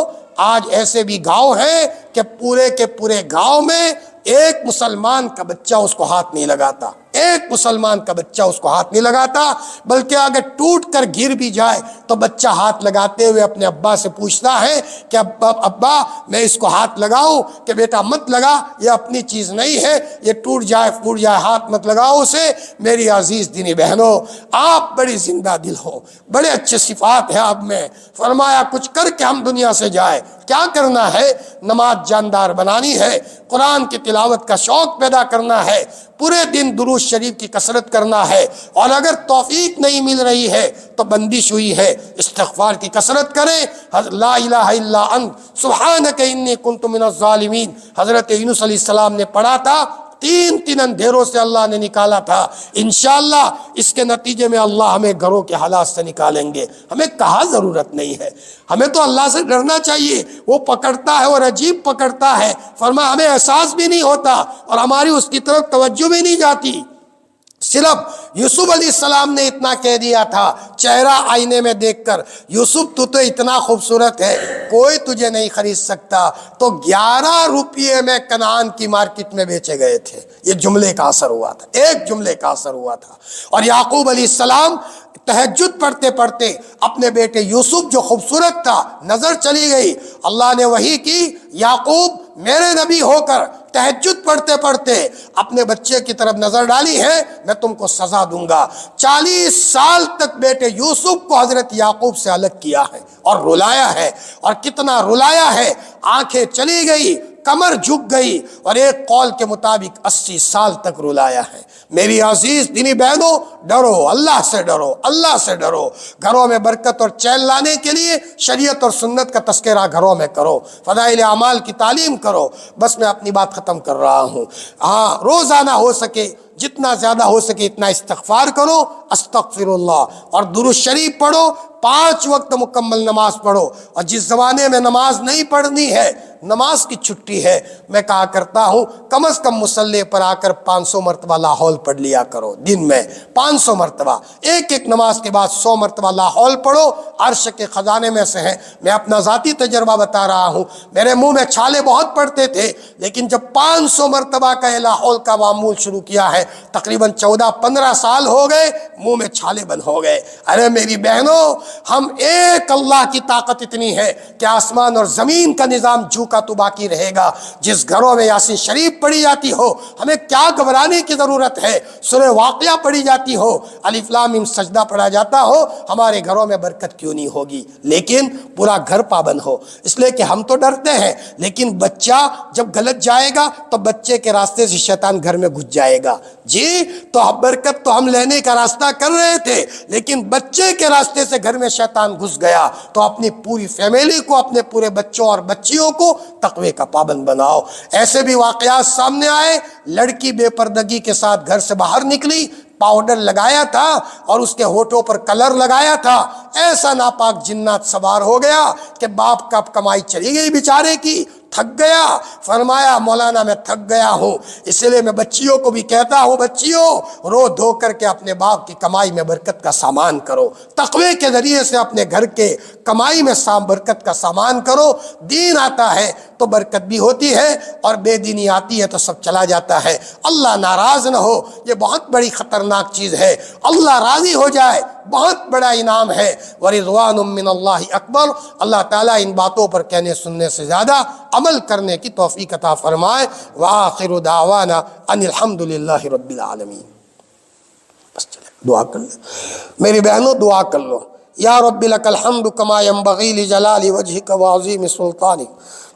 آج ایسے بھی گاؤں ہیں کہ پورے کے پورے گاؤں میں ایک مسلمان کا بچہ اس کو ہاتھ نہیں لگاتا، ایک مسلمان کا بچہ اس کو ہاتھ نہیں لگاتا، بلکہ اگر ٹوٹ کر گر بھی جائے تو بچہ ہاتھ لگاتے ہوئے اپنے ابا سے پوچھتا ہے کہ ابا میں اس کو ہاتھ لگاؤں؟ کہ بیٹا مت لگا، یہ اپنی چیز نہیں ہے، یہ ٹوٹ جائے پھوٹ جائے ہاتھ مت لگاؤ اسے۔ میری عزیز دینی بہنوں، آپ بڑی زندہ دل ہو، بڑے اچھے صفات ہیں آپ میں، فرمایا کچھ کر کے ہم دنیا سے جائے۔ کیا کرنا ہے؟ نماز جاندار بنانی ہے، قرآن کی تلاوت کا شوق پیدا کرنا ہے، پورے دن درود شریف کی کثرت کرنا ہے، اور اگر توفیق نہیں مل رہی ہے تو بندش ہوئی ہے، استغفار کی کثرت کریں۔ لا الہ الا انت سبحانک انی کنت من الظالمین حضرت یونس علیہ السلام نے پڑھا تھا، تین اندھیروں سے اللہ نے نکالا تھا، انشاءاللہ اس کے نتیجے میں اللہ ہمیں گھروں کے حالات سے نکالیں گے۔ ہمیں کہاں ضرورت نہیں ہے، ہمیں تو اللہ سے ڈرنا چاہیے، وہ پکڑتا ہے اور عجیب پکڑتا ہے، فرمایا ہمیں احساس بھی نہیں ہوتا اور ہماری اس کی طرف توجہ بھی نہیں جاتی۔ صرف یوسف علیہ السلام نے اتنا کہہ دیا تھا چہرہ آئینے میں دیکھ کر، یوسف تو اتنا خوبصورت ہے کوئی تجھے نہیں خرید سکتا، تو 11 روپے میں کنعان کی مارکیٹ میں بیچے گئے تھے۔ یہ جملے کا اثر ہوا تھا، ایک جملے کا اثر ہوا تھا۔ اور یعقوب علیہ السلام تہجد پڑھتے پڑھتے اپنے بیٹے یوسف جو خوبصورت تھا نظر چلی گئی، اللہ نے وحی کی، یعقوب میرے نبی ہو کر تہجد پڑھتے پڑھتے اپنے بچے کی طرف نظر ڈالی ہے، میں تم کو سزا دوں گا۔ 40 سال تک بیٹے یوسف کو حضرت یعقوب سے الگ کیا ہے اور رلایا ہے، اور کتنا رلایا ہے، آنکھیں چلی گئی، کمر جھک گئی، اور ایک قول کے مطابق 80 سال تک رلایا ہے۔ میری عزیز دینی بہنوں، ڈرو، اللہ سے ڈرو، اللہ سے ڈرو۔ گھروں میں برکت اور چین لانے کے لیے شریعت اور سنت کا تذکرہ گھروں میں کرو، فضائل اعمال کی تعلیم کرو۔ بس میں اپنی بات ختم کر رہا ہوں۔ ہاں، روزانہ ہو سکے جتنا زیادہ ہو سکے اتنا استغفار کرو، استغفر اللہ، اور درود شریف پڑھو، 5 وقت مکمل نماز پڑھو۔ اور جس زمانے میں نماز نہیں پڑھنی ہے، نماز کی چھٹی ہے، میں کہا کرتا ہوں کم از کم مصلی پر آ کر 500 مرتبہ لا حول پڑھ لیا کرو، دن میں 500 مرتبہ، ایک نماز کے بعد 100 مرتبہ لا حول پڑھو، عرش کے خزانے میں سے ہے۔ میں اپنا ذاتی تجربہ بتا رہا ہوں، میرے منہ میں چھالے بہت پڑتے تھے، لیکن جب 500 مرتبہ کا لا حول کا معمول شروع کیا ہے، تقریباً 14-15 سال ہو گئے، منہ میں چھالے بند ہو گئے۔ ارے میری بہنوں، ہم ایک اللہ کی طاقت اتنی ہے کہ آسمان اور زمین کا نظام جو کا تو باقی رہے گا۔ جس گھروں میں یاسین شریف پڑھی جاتی ہو، ہمیں کیا گھبرانے کی ضرورت ہے؟ سورہ واقعہ پڑھی جاتی ہو، الف لام میم سجدہ پڑھا جاتا ہو، ہمارے گھروں میں برکت کیوں نہیں ہوگی؟ لیکن پورا گھر پابند ہو، اس لیے کہ ہم تو ڈرتے ہیں، لیکن بچہ جب غلط جائے گا تو بچے کے راستے سے شیطان گھر میں گھس جائے گا۔ جی تو برکت تو ہم لینے کا راستہ کر رہے تھے، لیکن بچے کے راستے سے گھر میں شیطان گھس گیا، تو اپنی پوری فیملی کو، اپنے پورے بچوں اور بچیوں کو تقوی کا پابند بناؤ۔ ایسے بھی واقعات سامنے آئے، لڑکی بے پردگی کے ساتھ گھر سے باہر نکلی، پاؤڈر لگایا تھا اور اس کے ہونٹوں پر کلر لگایا تھا، ایسا ناپاک جنات سوار ہو گیا کہ باپ کا کمائی چلی گئی بیچارے کی، تھک گیا، فرمایا مولانا میں تھک گیا ہوں، اس لیے میں بچیوں کو بھی کہتا ہوں، بچیوں رو دھو کر کے اپنے باپ کی کمائی میں برکت کا سامان کرو، تقوی کے ذریعے سے اپنے گھر کے کمائی میں برکت کا سامان کرو۔ دین آتا ہے تو برکت بھی ہوتی ہے، اور بے دینی آتی ہے تو سب چلا جاتا ہے۔ اللہ ناراض نہ ہو، یہ بہت بڑی خطرناک چیز ہے، اللہ راضی ہو جائے بہت بڑا انعام ہے۔ ورضوان من اللہ اکبر۔ اللہ تعالیٰ ان باتوں پر کہنے سننے سے زیادہ عمل کرنے کی توفیق عطا فرمائے۔ وآخر دعوانا ان الحمد للہ رب العالمین۔ بس چلے دعا کر لیں میری بہنوں، دعا کر لو۔ یا رب لک الحمد کما ینبغی لجلال وجہک وعظیم سلطانک،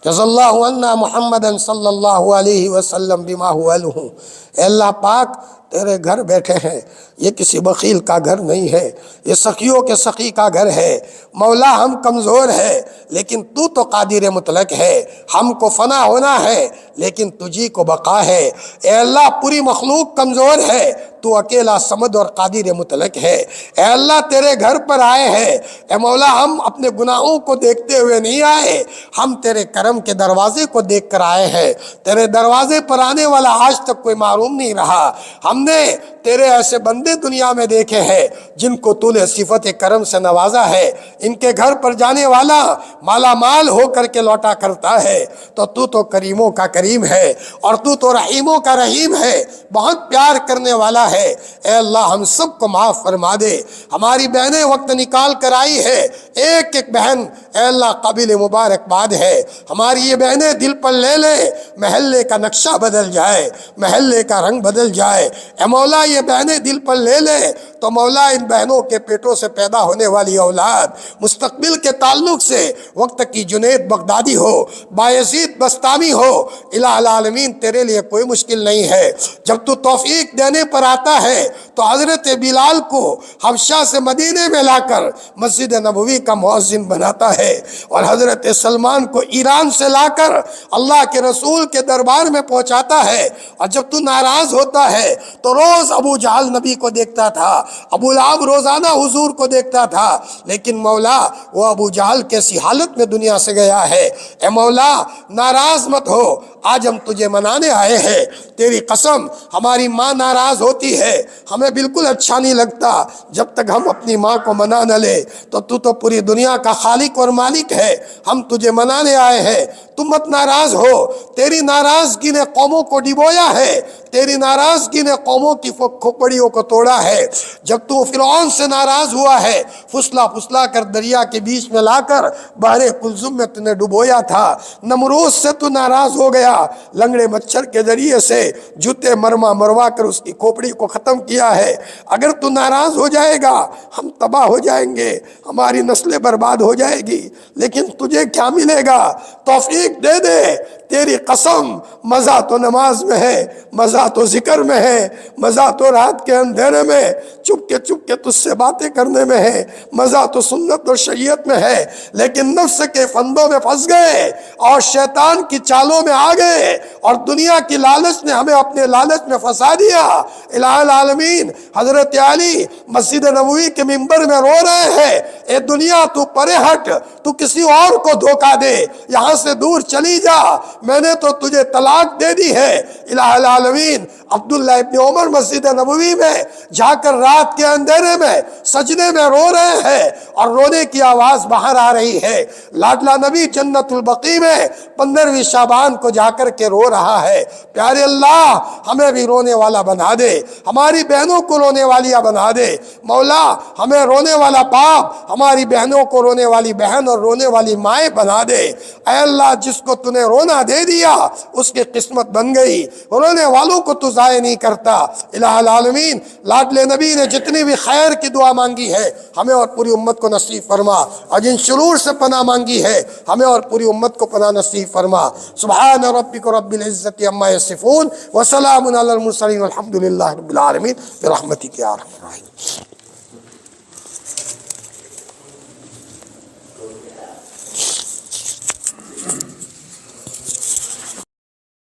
جزا اللہ عنا محمدا صلی اللہ علیہ وسلم بما هو اہلہ۔ اے اللہ پاک، تیرے گھر بیٹھے ہیں، یہ کسی بخیل کا گھر نہیں ہے، یہ سخیوں کے سخی کا گھر ہے۔ مولا ہم کمزور ہے، لیکن تو قادر مطلق ہے، ہم کو فنا ہونا ہے، لیکن تجھی کو بقا ہے۔ اے اللہ پوری مخلوق کمزور ہے، تو اکیلا صمد اور قادر مطلق ہے۔ اے اللہ تیرے گھر پر آئے ہیں، اے مولا ہم اپنے گناہوں کو دیکھتے ہوئے نہیں آئے، ہم تیرے کرم کے دروازے کو دیکھ کر آئے ہیں۔ تیرے دروازے پر آنے والا آج تک کوئی معروم نہیں رہا۔ ہم نے تیرے ایسے بندے دنیا میں دیکھے ہیں جن کو تو نے صفت کرم سے نوازا ہے، ان کے گھر پر جانے والا مالا مال ہو کر کے لوٹا کرتا ہے، تو کریموں کا کریم ہے اور تو رحیموں کا رحیم ہے، بہت پیار کرنے والا ہے۔ اے اللہ ہم سب کو معاف فرما دے۔ ہماری بہنیں وقت نکال کر آئی ہے، ایک ایک بہن اے اللہ قابل مبارکباد ہے۔ ہماری یہ بہنیں دل پر لے لے، محلے کا نقشہ بدل جائے، محلے کا رنگ بدل جائے۔ اے مولا یہ بہنیں دل پر لے لے تو مولا ان بہنوں کے پیٹوں سے پیدا ہونے والی اولاد مستقبل کے تعلق سے وقت کی جنید بغدادی ہو، بایزید بستامی ہو، الہ العالمین تیرے لیے کوئی مشکل نہیں ہے۔ جب تو توفیق دینے پر آتا ہے تو حضرت بلال کو حبشہ سے مدینے میں لا کر مسجد نبوی کا مؤذن بناتا ہے، اور حضرت سلمان کو ایران سے لا کر اللہ کے رسول کے دربار میں پہنچاتا ہے۔ اور جب تو ناراض ہوتا ہے تو روز ابو جہل نبی کو دیکھتا تھا، ابو لہب روزانہ حضور کو دیکھتا تھا، لیکن مولا وہ ابو جہل کیسی حالت میں دنیا سے گیا ہے۔ اے مولا ناراض مت ہو، آج ہم تجھے منانے آئے ہیں۔ تیری قسم ہماری ماں ناراض ہوتی ہے، ہمیں بالکل اچھا نہیں لگتا جب تک ہم اپنی ماں کو منا نہ لے، تو پوری دنیا کا خالق اور مالک ہے، ہم تجھے منانے آئے ہیں، تم مت ناراض ہو۔ تیری ناراضگی نے قوموں کو ڈبویا ہے، تیری ناراضگی نے قوموں کی کھوپڑیوں کو توڑا ہے۔ جب تو فرعون سے ناراض ہوا ہے، پھسلا کر دریا کے بیچ میں لا کر بحر کلثوم میں تو نے ڈبویا تھا۔ نمرود سے تو ناراض ہو گیا، لنگڑے مچھر کے ذریعے سے جوتے مروا کر اس کی کھوپڑی کو ختم کیا ہے۔ اگر تو ناراض ہو جائے گا ہم تباہ ہو جائیں گے، ہماری نسلیں برباد ہو جائے گی، لیکن تجھے کیا ملے گا؟ توفیق دے دے، تیری قسم مزہ تو نماز میں ہے، مزہ تو ذکر میں ہے، مزہ تو رات کے اندھیرے میں چپ کے تجھ سے باتیں کرنے میں ہے، مزہ تو سنت اور شریعت میں ہے، لیکن نفس کے فندوں میں پھنس گئے اور شیطان کی چالوں میں آ گئے اور دنیا کی لالچ نے ہمیں اپنے لالچ میں پھنسا دیا۔ الہ العالمین حضرت علی مسجد نبوی کے منبر میں رو رہے ہیں، اے دنیا تو پرے ہٹ، تو کسی اور کو دھوکہ دے، یہاں سے دور چلی جا، میں نے تو تجھے طلاق دے دی ہے۔ الہ العالمین عبداللہ ابن عمر مسجد نبوی میں جا کر رات کے اندھیرے میں سجدے میں رو رہے ہیں اور رونے کی آواز باہر آ رہی ہے۔ لاڈلا نبی جنت البقیع میں 15ویں شعبان کو جا کر کے رو رہا ہے۔ پیارے اللہ ہمیں بھی رونے والا بنا دے، ہماری بہنوں کو رونے والیاں بنا دے۔ مولا ہمیں رونے والا باپ، ہماری بہنوں کو رونے والی بہن اور رونے والی مائیں بنا دے۔ اے اللہ جس کو تو نے رونا دے دیا اس کی قسمت بن گئی، رونے والوں کو تو ضائع نہیں کرتا۔ الہ العالمین لاڈلے نبی نے جتنی بھی خیر کی دعا مانگی ہے ہمیں اور پوری امت کو نصیب فرما، اور جن شرور سے پناہ مانگی ہے ہمیں اور پوری امت کو پناہ نصیب فرما۔ سبحان ربک رب العزت عما یصفون وسلام علی المرسلین والحمد للہ رب العالمین برحمتک یا ارحم الراحمین۔